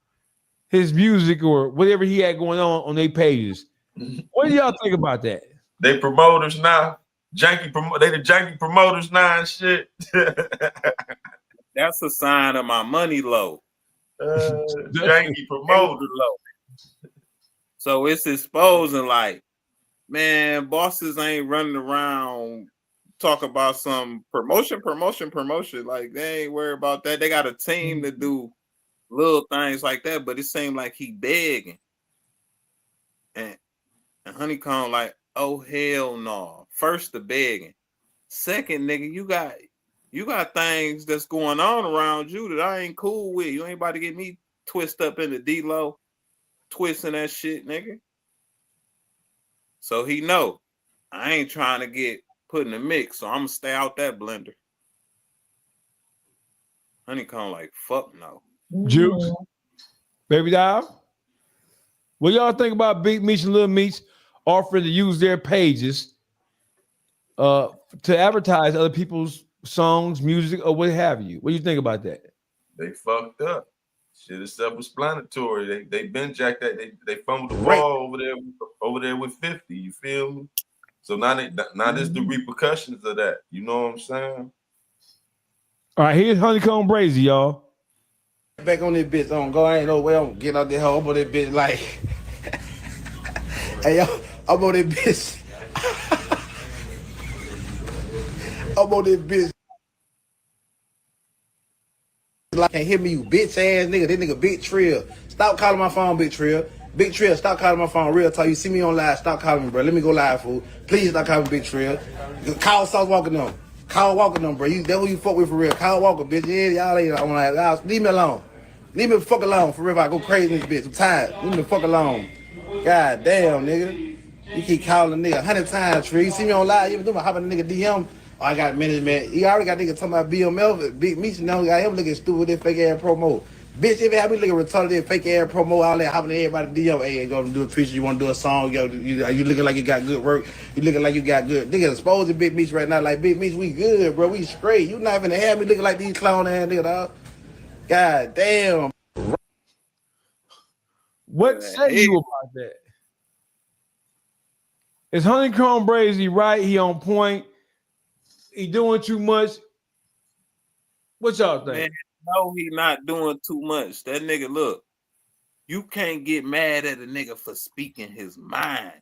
his music or whatever he had going on their pages. What do y'all think about that? They promoters now. They the janky promoters now and shit. That's a sign of my money low. Janky promoter low. So it's exposing like, man, bosses ain't running around talk about some promotion. Like they ain't worried about that. They got a team to do little things like that, but it seemed like he begging. And Honeycomb like, oh hell no. First the begging. Second, nigga, you got things that's going on around you that I ain't cool with. You ain't about to get me twist up in the D-Lo, twisting that shit, nigga. So he know I ain't trying to get put in the mix, so I'm gonna stay out that blender. Honeycomb like, fuck no. Juice, Baby Doll. What y'all think about Big Meats and Little Meats offering to use their pages to advertise other people's songs, music, or what have you? What do you think about that? They fucked up. Shit is self-explanatory. They been jacked that. They fumbled the ball over there with 50. You feel me? So now there's the repercussions of that. You know what I'm saying? All right, here's Honeycomb Brazy, y'all. Back on this bitch, I ain't no way I'm getting out there. I'm on this bitch like, hey yo, I'm on this bitch. I'm on this bitch. Like, can't hear me, you bitch ass nigga. This nigga Big Trill. Stop calling my phone, Big Trill. Big Trill, stop calling my phone. Real talk. You see me on live, stop calling me, bro. Let me go live, fool. Please stop calling me Big Trill. Kyle Sauce Walker them. Kyle Walker them, bro. That's who you fuck with for real. Kyle Walker, bitch. Yeah, y'all ain't on like, y'all leave me alone. Leave me the fuck alone for real. I go crazy in this bitch. I'm tired. Leave me the fuck alone. God damn, nigga. You keep calling the nigga 100 times, Tree. You see me on live, you ever do my hop in the nigga DM? Oh, I got management. You already got nigga talking about BML, Big Meech, now got him looking stupid with this fake ass promo. Bitch, if you have me looking retarded, fake ass promo, all that hopping to everybody DM. Hey, you gonna do a feature, you wanna do a song, yo, you looking like you got good work, you looking like you got good. Nigga exposed to Big Meech right now, like Big Meech, we good, bro. We straight. You not gonna have me looking like these clown ass nigga, dog. God damn. What say you about that? Is Honeycomb Brazy right? He on point. He doing too much. What y'all think? Man, no, he not doing too much. That nigga, look, you can't get mad at a nigga for speaking his mind.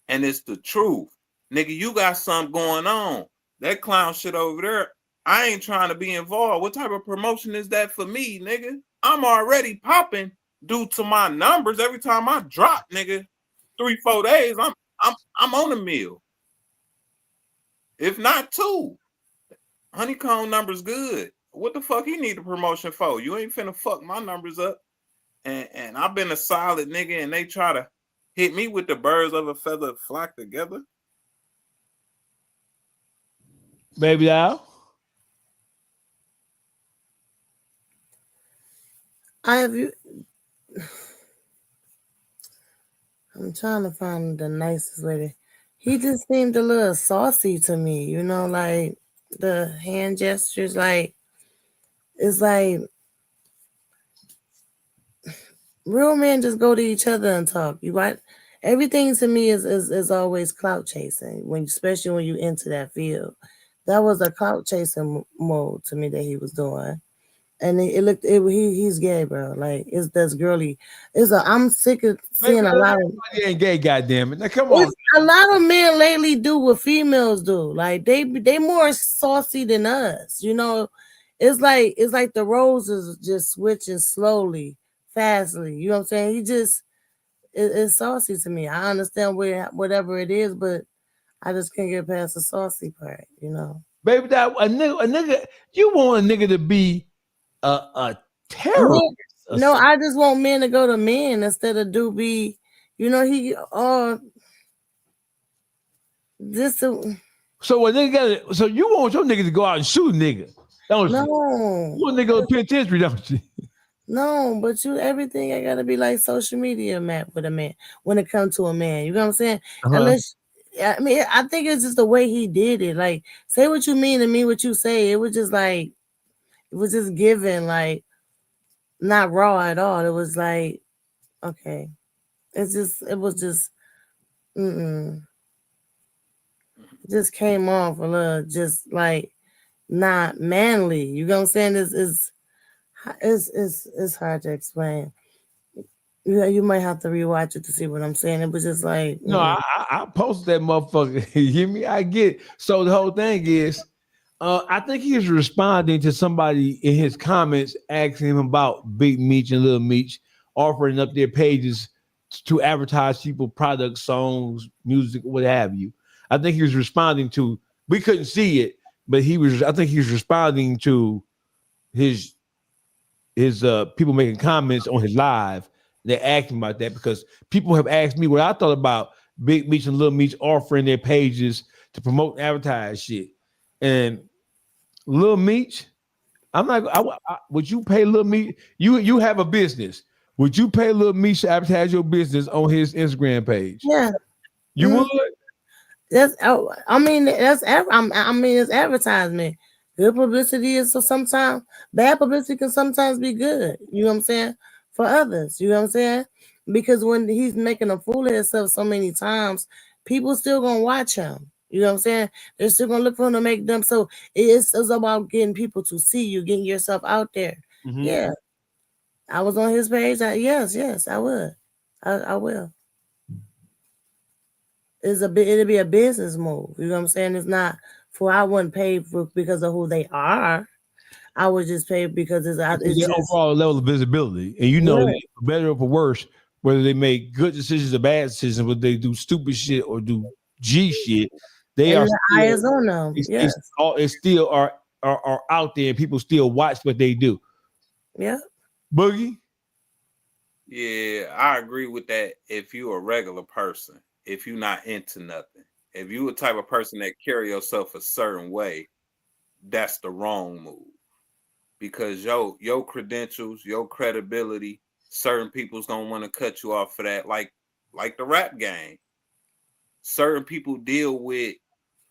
And it's the truth. Nigga, you got something going on. That clown shit over there, I ain't trying to be involved. What type of promotion is that for me, nigga? I'm already popping due to my numbers. Every time I drop, nigga, 3-4 days, I'm on the mill. If not 2. Honeycomb numbers good. What the fuck he need a promotion for? You ain't finna fuck my numbers up. And I've been a solid nigga, and they try to hit me with the birds of a feather flock together. Baby Doll. I'm trying to find the nicest way to. He just seemed a little saucy to me, you know, like the hand gestures, like it's like real men just go to each other and talk. You right? Everything to me is always clout chasing, especially when you enter that field. That was a clout chasing mode to me that he was doing. And he's gay, bro. Like that's girly. I'm sick of seeing a lot of. He ain't gay, goddamn it. Now come on. A lot of men lately do what females do. Like they more saucy than us. You know, it's like the roles is just switching slowly, fastly. You know what I'm saying? It's saucy to me. I understand whatever it is, but I just can't get past the saucy part. You know, Baby, that a nigga, you want a nigga to be a terrorist. No, I just want men to go to men instead of be, you know, So what nigga so you want your nigga to go out and shoot a nigga, don't you? No. You want a nigga to go to penitentiary, don't you? No, but everything I gotta be like social media map with a man when it comes to a man. You know what I'm saying? Unless I think it's just the way he did it. Like, say what you mean and mean what you say. It was just given, like, not raw at all. It was like, okay. It was just it just came off a little just like not manly. You know what I'm saying? It's hard to explain. Yeah, you might have to rewatch it to see what I'm saying. It was just like, No, I posted that motherfucker. You hear me? I get it. So the whole thing is, I think he was responding to somebody in his comments asking him about Big Meech and Little Meech offering up their pages to advertise people, products, songs, music, what have you. I think he was responding to. We couldn't see it, but he was. I think he was responding to his people making comments on his live. They asked him about that because people have asked me what I thought about Big Meech and Little Meech offering their pages to promote and advertise shit. And Little Meech, I'm not. Would you pay Little Meech? You have a business. Would you pay Little Meech to advertise your business on his Instagram page? Yeah, you would. That's. I mean, that's. I mean, it's advertisement. Good publicity is so sometimes bad publicity can sometimes be good. You know what I'm saying? For others, you know what I'm saying? Because when he's making a fool of himself so many times, people still gonna watch him. You know what I'm saying? They're still gonna look for him to make them. So it's about getting people to see you, getting yourself out there. Mm-hmm. Yeah, I was on his page. Yes, I would. I will. It'll be a business move. You know what I'm saying? It's not for I wouldn't pay for because of who they are. I would just pay because it's Their just overall level of visibility, and for better or for worse, whether they make good decisions or bad decisions, whether they do stupid shit or do G shit, they and are the still, eyes on them. Yes. it's still are out there, and people still watch what they do. Yeah. Boogie. Yeah, I agree with that. If you're a regular person, if you're not into nothing, if you a type of person that carry yourself a certain way, that's the wrong move. Because your credentials, your credibility, certain people's gonna want to cut you off for that. Like the rap game. Certain people deal with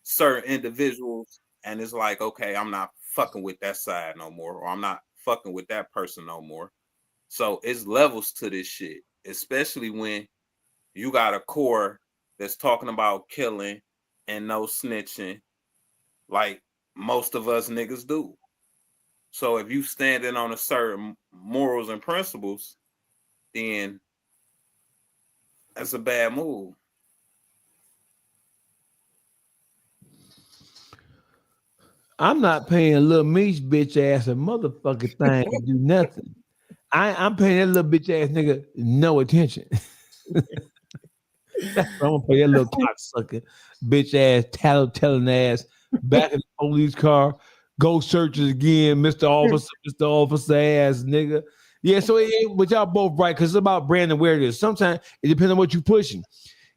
certain individuals, and it's like, okay, I'm not fucking with that side no more, or I'm not fucking with that person no more. So it's levels to this shit, especially when you got a core that's talking about killing and no snitching, like most of us niggas do. So if you standing on a certain morals and principles, then that's a bad move. I'm not paying Little Meech bitch ass a motherfucking thing to do nothing. I'm paying that little bitch ass nigga no attention. I'm gonna pay that little cocksucker, bitch ass, tattletailing ass, back in the police car, go searches again, Mr. Officer ass nigga. Yeah, so but y'all both right, because it's about brand awareness. Sometimes it depends on what you're pushing.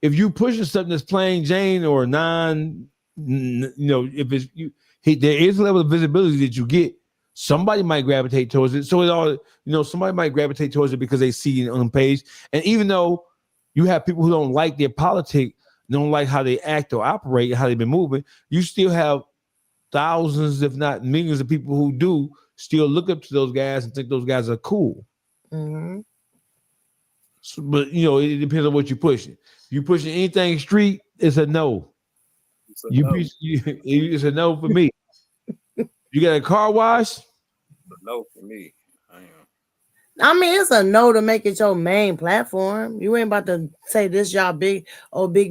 If you pushing something that's plain Jane or if it's there is a level of visibility that you get. Somebody might gravitate towards it. So it all, somebody might gravitate towards it because they see it on the page. And even though you have people who don't like their politics, don't like how they act or operate, how they've been moving, you still have thousands, if not millions of people who do still look up to those guys and think those guys are cool. Mm-hmm. So, but it depends on what you're pushing. If you're pushing anything street, it's a no. It's a no for me. You got a car wash? No for me. I mean, it's a no to make it your main platform. You ain't about to say this y'all Big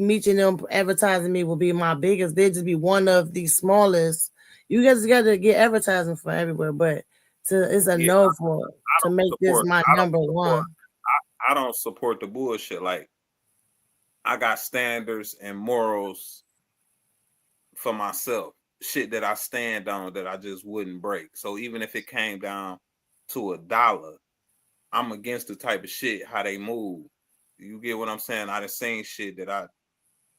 Meech and them advertising me will be my biggest. They just be one of the smallest. You guys got to get advertising for everywhere, but it's a no to make this my number one. I don't support the bullshit. Like, I got standards and morals for myself. Shit that I stand on that I just wouldn't break. So even if it came down to $1, I'm against the type of shit how they move. You get what I'm saying? I done seen shit that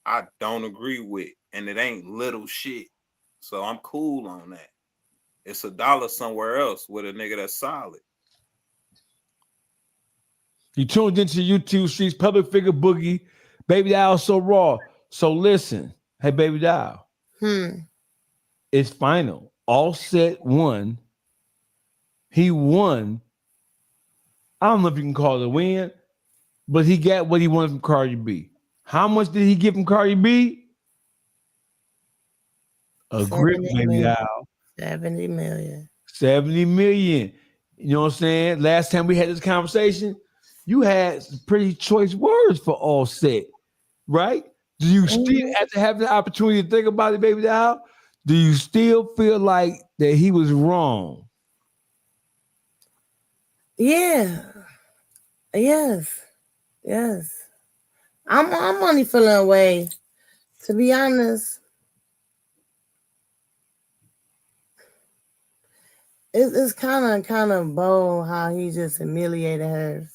I don't agree with, and it ain't little shit. So I'm cool on that. It's $1 somewhere else with a nigga that's solid. You tuned into YouTube Streets, public figure Boogie, Baby Doll So Raw. So listen, hey Baby Doll. It's final. Offset won. He won. I don't know if you can call it a win, but he got what he wanted from Cardi B. How much did he get from Cardi B? A grip, Baby Doll. 70 million. 70 million. You know what I'm saying? Last time we had this conversation, you had some pretty choice words for Offset, right? Do you still, after having the opportunity to think about it, baby doll, do you still feel like that he was wrong? Yeah. Yes. I'm only feeling away. To be honest, it's kind of bold how he just humiliated her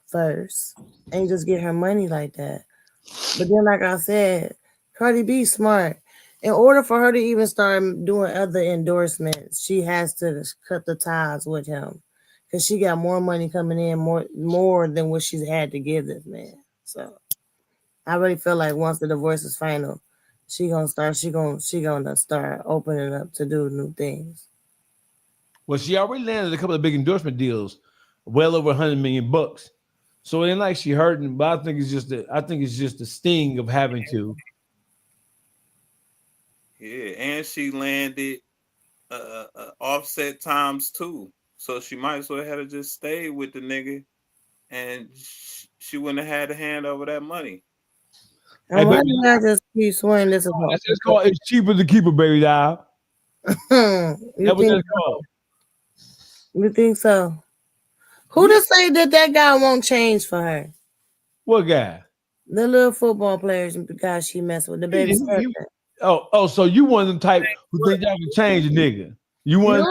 first and just get her money like that. But then, like I said, Cardi B smart. In order for her to even start doing other endorsements, she has to cut the ties with him because she got more money coming in, more than what she's had to give this man. So I really feel like once the divorce is final, she gonna start opening up to do new things. Well, she already landed a couple of big endorsement deals, well over $100 million. So it ain't like she hurting, but I think it's just the sting of having to. Yeah, and she landed Offset times 2, so she might as well have just stayed with the nigga, and she wouldn't have had to hand over that money. And why do I just keep swearing this is It's called it's cheaper to keep a baby doll. You think so? Who to say that guy won't change for her? What guy? The little football players guy she messed with, the baby. So you one of them type who think y'all can change a nigga. You want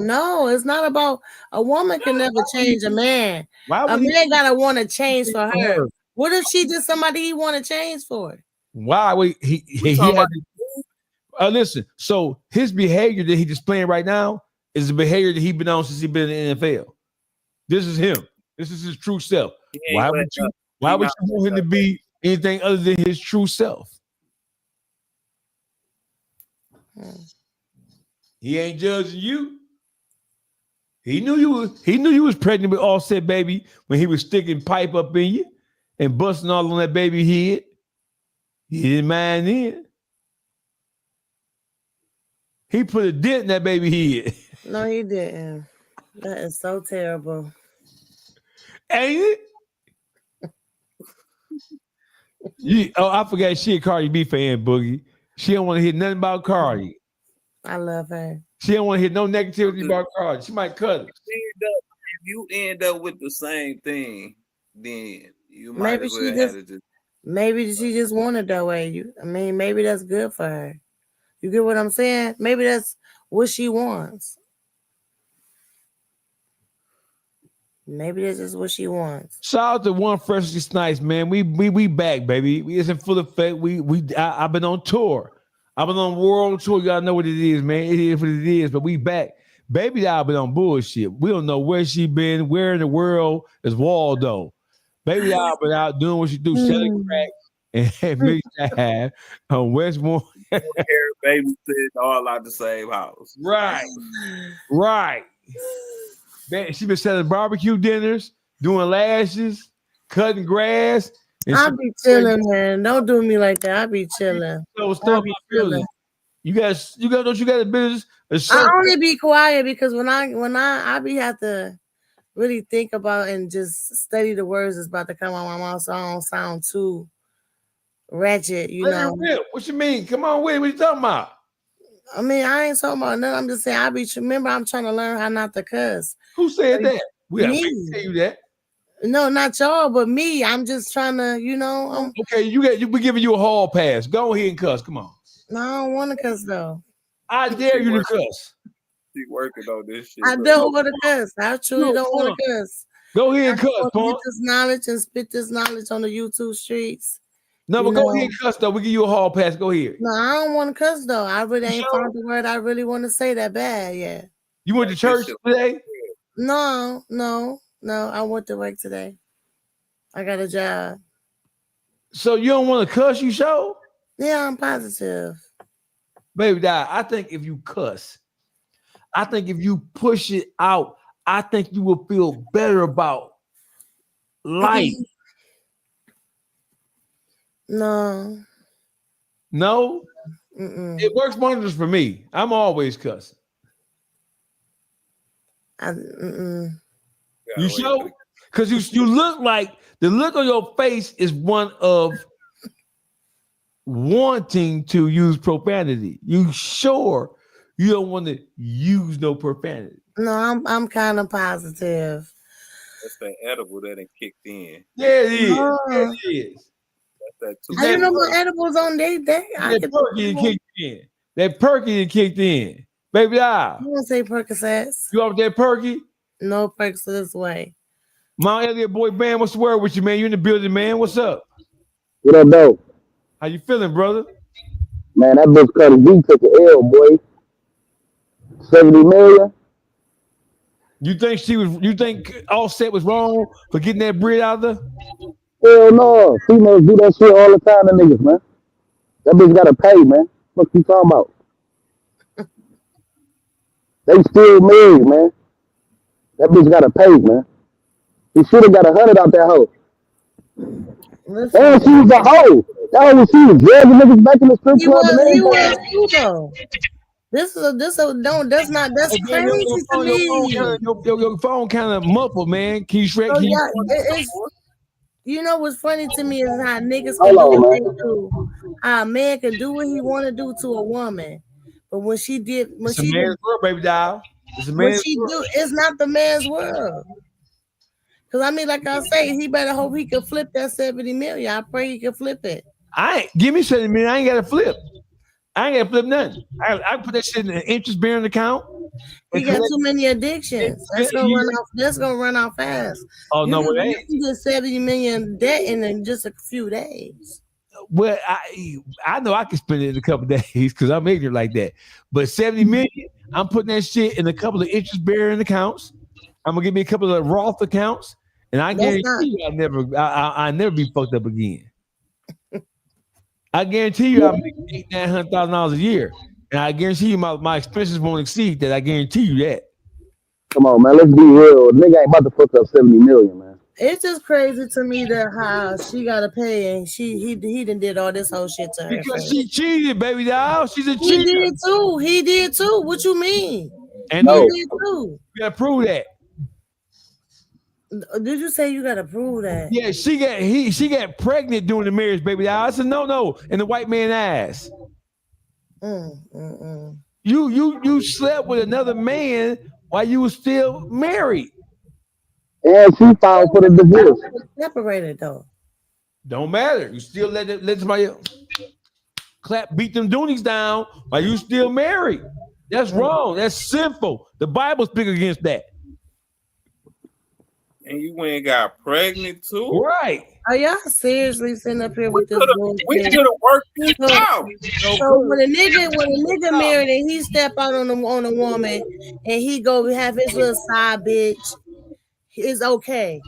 No, it's not about a woman can never change a man. A man gotta want to change for her. What if she just somebody he want to change for? Why would he had to, listen, so his behavior that he's displaying right now is the behavior that he's been on since he's been in the NFL. This is him. This is his true self. Why would you want him to be anything other than his true self? He ain't judging you. He knew you was pregnant with Offset, baby, when he was sticking pipe up in you and busting all on that baby head. He didn't mind then. He put a dent in that baby head. No, he didn't. That is so terrible. Ain't it? I forgot she a Cardi B fan, Boogie. She don't want to hear nothing about Cardi. I love her. She don't want to hear no negativity about Cardi. She might cut it. If you end up with the same thing, then you might as well have to just. Maybe she just wanted that way. Maybe that's good for her. You get what I'm saying? Maybe that's what she wants. Maybe this is what she wants. Shout out to One Freshly Snipes, man. We back, baby. We is in full effect. I've been on tour. I've been on world tour. Y'all know what it is, man. It is what it is, but we back. Baby doll been on bullshit. We don't know where she been. Where in the world is Waldo? Baby doll been out doing what she do, selling crack and mix that on Westmore. Baby sitting all out the same house. Right. She been selling barbecue dinners, doing lashes, cutting grass. I'll be chilling, man. Don't do me like that. I'll be chilling. You guys, don't you got a business? I only be quiet because when I be have to really think about and just study the words that's about to come out of my mouth so I don't sound too ratchet, you know. What you mean? Come on, what are you talking about? I ain't talking about nothing. I'm just saying remember I'm trying to learn how not to cuss. Who said that? We tell you that. No, not y'all, but me. I'm just trying to, okay, we giving you a hall pass. Go ahead and cuss. Come on. No, I don't want to cuss though. I dare you to cuss. She working on this shit. I don't want to cuss. I truly don't want to cuss. Go ahead and cuss, Get this knowledge and spit this knowledge on the YouTube streets. No, but go ahead and cuss though. We give you a hall pass. Go ahead. No, I don't want to cuss though. I really ain't found the word I really want to say that bad yet. You went to church today? No. I went to work today. I got a job. So you don't want to cuss, you show? Yeah, I'm positive. Baby doll, I think if you cuss, I think if you push it out, I think you will feel better about life. No. Mm-mm. It works wonders for me. I'm always cussing. Mm-mm. You sure? Because you look like the look on your face is one of wanting to use profanity. You sure you don't want to use no profanity? No, I'm kind of positive. That's that edible that ain't kicked in. Yeah, it is. No. Yeah, it is. That's that I didn't know my edibles on day. I That perky kicked in. That perky kicked in. Baby, I don't say Percocets. you off that perky? No Percocets this way. Mount Elliott boy band, what's the word with you, man? You in the building, man? What's up? What up, though? How you feeling, brother? Man, that bitch Cardi B took an L, boy. 70 million. You think Offset was wrong for getting that bread out of there? Hell no. Females do that shit all the time to niggas, man. That bitch gotta pay, man. What you talking about? They still married, man. That bitch gotta pay, man. He should have got 100 out that hoe. And she was a hoe. That hoe was, she was dragging niggas back in the strip club and everything. He was too, though. That's crazy to me. Your phone kind of muffled, man. Can you shrek? You know what's funny to me is how niggas Hold can do on, what man. they do. How a man can do what he want to do to a woman, but when she did, It's a man's world, baby doll. It's a man's world. It's not the man's world. Cause I mean, like I say, he better hope he can flip that 70 million. I pray he can flip it. Give me 70 million. I ain't got to flip. I ain't got to flip nothing. I put that shit in an interest-bearing account. He got too many addictions. That's gonna run out fast. Oh, no, it ain't. You can get 70 million debt in just a few days. Well, I know I can spend it in a couple of days because I'm ignorant like that. But 70 million, I'm putting that shit in a couple of interest-bearing accounts. I'm gonna give me a couple of Roth accounts, and I guarantee you I'll never be fucked up again. I guarantee you I'll make $800,000-$900,000 a year. And I guarantee you my expenses won't exceed that. I guarantee you that. Come on, man. Let's be real. Nigga ain't about to fuck up 70 million, man. It's just crazy to me that how she gotta pay and he did all this whole shit to her. Because she cheated, baby doll. She's a cheater. He did too. What you mean? And he did too. You gotta prove that. Did you say you gotta prove that? Yeah, she got pregnant during the marriage, baby doll. It's a no in the white man's ass. You slept with another man while you were still married. And she filed for the divorce. Separated though. Don't matter. You still let somebody beat them doonies down while you still married. That's wrong. That's sinful. The Bible speaks against that. And you went and got pregnant too? Right. Are y'all seriously sitting up here with this bullshit? We could have worked this out. So when a nigga married and he step out on a woman and he go have his little side bitch, it's okay.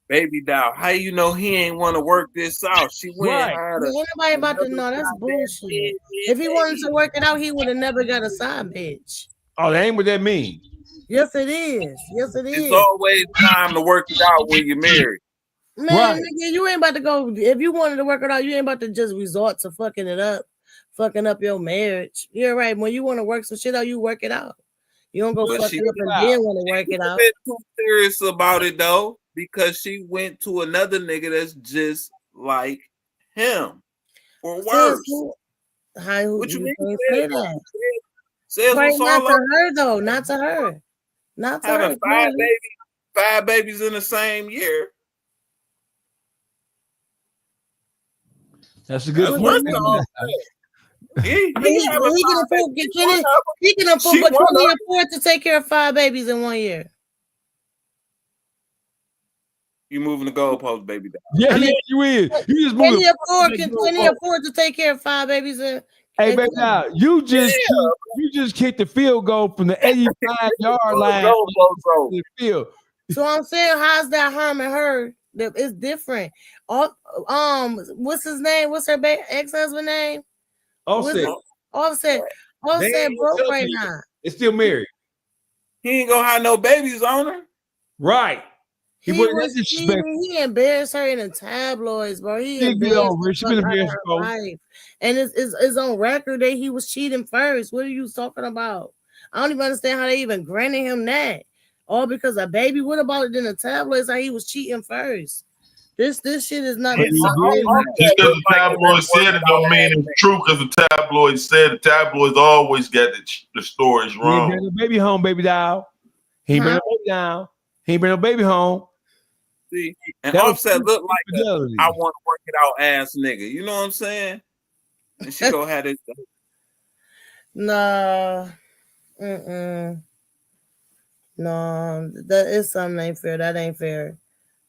Baby doll, how you know he ain't want to work this out? She went Right. hard. Ain't nobody about to know. That's bullshit. If he wanted to work it out, he would have never got a side bitch. Oh, that ain't what that means. Yes, it is. Yes, it is. It's always time to work it out when you're married. Man, nigga, you ain't about to go. If you wanted to work it out, you ain't about to just resort to fucking up your marriage. You're right. When you want to work some shit out, you work it out. You don't go But fuck it up and then want to work it out. Been too serious about it though, because she went to another nigga that's just like him, or worse. What you mean? Say that? Says Right, what's not all to up. her though. Not to her. Not to Having her. five babies in the same year. That's a good That's point. worse than He can afford, but can he afford to take care of 5 babies in 1 year? You moving the goalpost, baby doll. Yeah, you is. You just moving. Can he afford to take care of 5 babies in? Hey, baby, now you just kicked the field goal from the 85-yard line to the field. So I'm saying, how's that harming her? It's different. What's his name? What's her ex-husband name? Offset broke right now. It's still married. He ain't gonna have no babies on her. Right. He embarrassed her in the tabloids, bro. He embarrassed her life. And it's on record that he was cheating first. What are you talking about? I don't even understand how they even granted him that. all because a baby. What about it in the tabloids? Like he was cheating first. This shit is not. Just because the tabloid said it don't mean it's true. Because the tabloid said the tabloids always get the stories He ain't wrong. bring no baby home, baby doll. He ain't bring no baby down. He ain't bring no baby home. See, and That was Offset looked like infidelity. I want to work it out ass nigga. You know what I'm saying? And she go have this. Nah. No, that is something ain't fair. That ain't fair.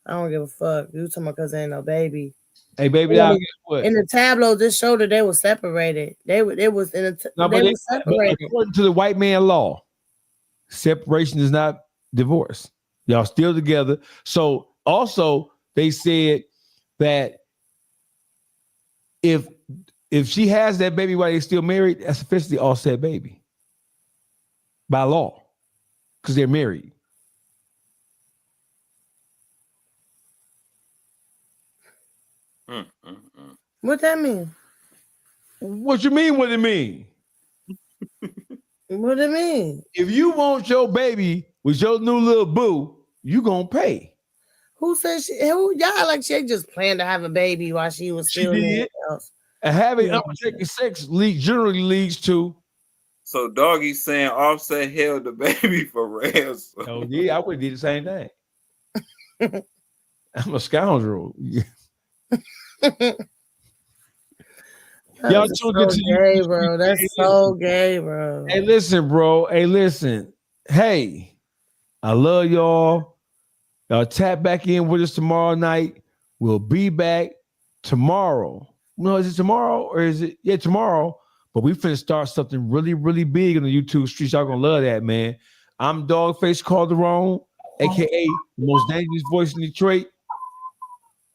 I don't give a fuck. You talking about because ain't no baby. Hey, baby doll, guess what? In the tableau, this showed that they were separated. They was in the No, they but were separated. according to the white man law, separation is not divorce. Y'all still together. So also they said that if she has that baby while they're still married, that's officially Offset baby by law because they're married. What that mean? What you mean? What it mean? What it mean? If you want your baby with your new little boo, you gonna pay. Who said she? Who y'all like? She just planned to have a baby while she was She still in did. the house. And having unprotected sex generally leads to. So Doggy saying Offset held the baby for ransom. Oh yeah, I would do the same thing. I'm a scoundrel. Y'all That's tuned so into gay, bro. That's so gay, bro. Hey, listen, bro. Hey, listen. Hey, I love y'all. Y'all tap back in with us tomorrow night. We'll be back tomorrow. No, is it tomorrow or is it? Yeah, tomorrow. But we finna start something really, really big on the YouTube streets. Y'all gonna love that, man. I'm Dogface Calderon, aka the most dangerous voice in Detroit.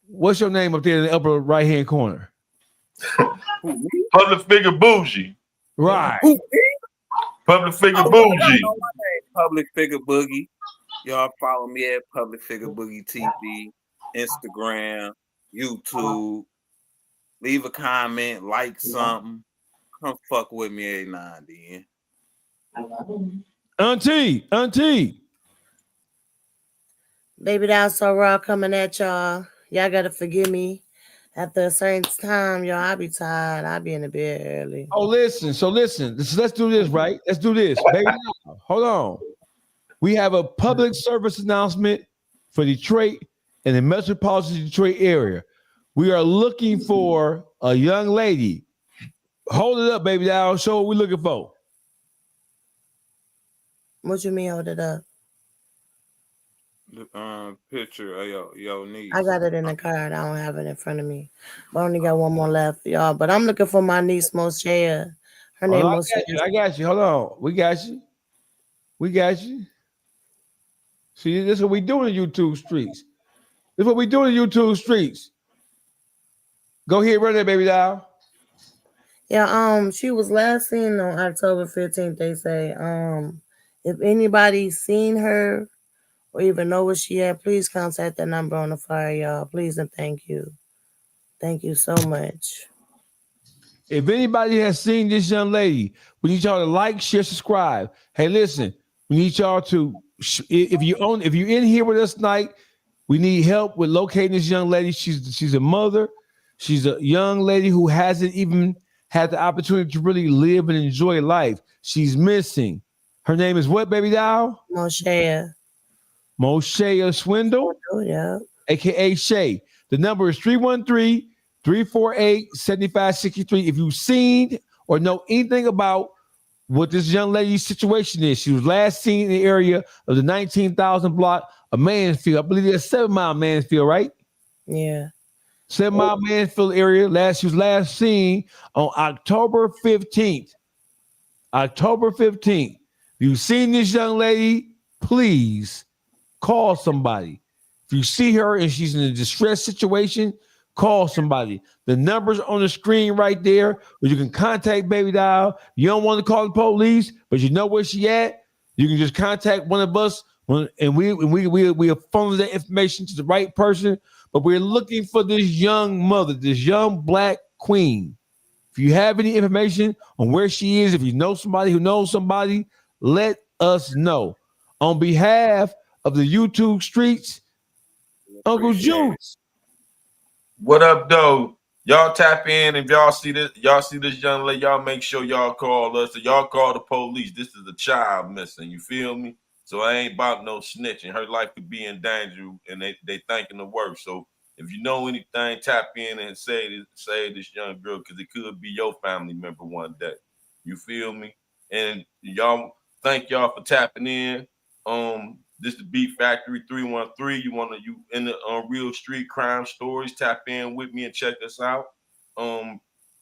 What's your name up there in the upper right-hand corner? Public figure bougie. Right. Public figure Oh, bougie. y'all know my name, Public Figure Boogie. Y'all follow me at Public Figure Boogie TV, Instagram, YouTube. Leave a comment, like something. Come fuck with me every now and then. Auntie. Baby down so raw coming at y'all. Y'all gotta forgive me. After a certain time, y'all, I be tired. I be in the bed early. Oh, listen. So listen. Let's do this, right? Let's do this. Baby, now, hold on. We have a public service announcement for Detroit and the metropolitan Detroit area. We are looking for a young lady. Hold it up, baby doll. Show what we're looking for. What you mean, hold it up? The picture of your niece. I got it in the card. I don't have it in front of me. But I only got one more left, y'all. But I'm looking for my niece, Moshe. Her name I Moshe. got you. Hold on. We got you. See, this is what we do in YouTube streets. Go ahead, run that, baby doll. Yeah, she was last seen on October 15th, they say. If anybody's seen her or even know where she at, please contact the number on the flyer, y'all. Please and thank you. Thank you so much. If anybody has seen this young lady, we need y'all to like, share, subscribe. Hey, listen, we need y'all to, if you're in here with us tonight, we need help with locating this young lady. She's a mother. She's a young lady who hasn't even had the opportunity to really live and enjoy life. She's missing. Her name is what, baby doll? Moshe Swindle, yeah, aka Shay. The number is 313-348-7563. If you've seen or know anything about what this young lady's situation is, she was last seen in the area of the 19,000 block of Mansfield. I believe it's 7 Mile Mansfield, right? Yeah. 7 Mile Mansfield area. She was last seen on October 15th. October 15th. If you've seen this young lady, please call somebody. If you see her and she's in a distressed situation, call somebody. The number's on the screen right there where you can contact baby doll. You don't want to call the police, but you know where she at. You can just contact one of us, and we funnel that information to the right person. But we're looking for this young mother, this young black queen. If you have any information on where she is, if you know somebody who knows somebody, let us know. on behalf of the YouTube streets, Uncle Juice. What up, though? Y'all tap in. If y'all see this young lady, y'all make sure y'all call us. Or y'all call the police. This is a child missing. You feel me? So I ain't about no snitching. Her life could be in danger, and they thinking the worst. So if you know anything, tap in and say this young girl, because it could be your family member one day. You feel me? And y'all, thank y'all for tapping in. This is Beat Factory 313. You in the real street crime stories, tap in with me and check us out.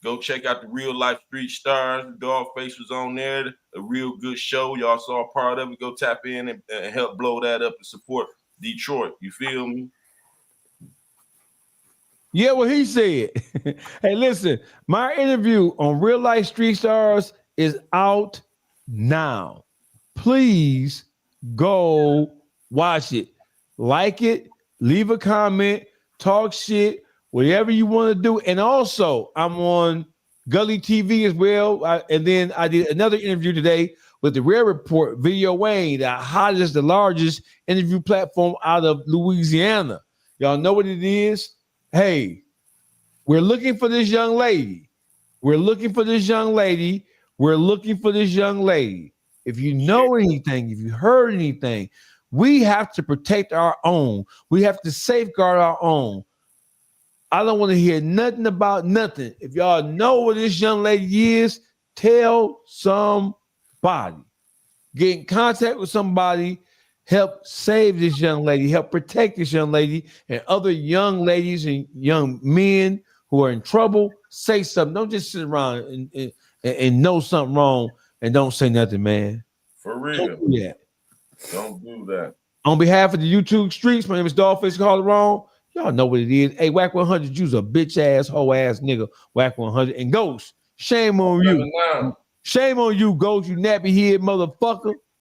Go check out the Real Life Street Stars. Dogface was on there, a real good show. Y'all saw a part of it. Go tap in and help blow that up and support Detroit. You feel me? Yeah, what he said. Hey, listen, my interview on Real Life Street Stars is out now. Please go watch it. Like it, leave a comment, talk shit, whatever you want to do. And also, I'm on Gully TV as well. And then I did another interview today with the Rare Report, Video Wayne, the largest interview platform out of Louisiana. Y'all know what it is? Hey, we're looking for this young lady. We're looking for this young lady. We're looking for this young lady. If you know anything, if you heard anything, we have to protect our own. We have to safeguard our own. I don't want to hear nothing about nothing. If y'all know where this young lady is, tell somebody. Get in contact with somebody. Help save this young lady. Help protect this young lady and other young ladies and young men who are in trouble. Say something. Don't just sit around and know something wrong and don't say nothing, man. For real. Don't do that. Don't do that. On behalf of the YouTube streets, my name is Dogface Calderon. Y'all know what it is. Hey, Whack 100, you's a bitch ass, hoe ass nigga. Whack 100 and Ghost. Shame on you. Shame on you, Ghost. You nappy head motherfucker.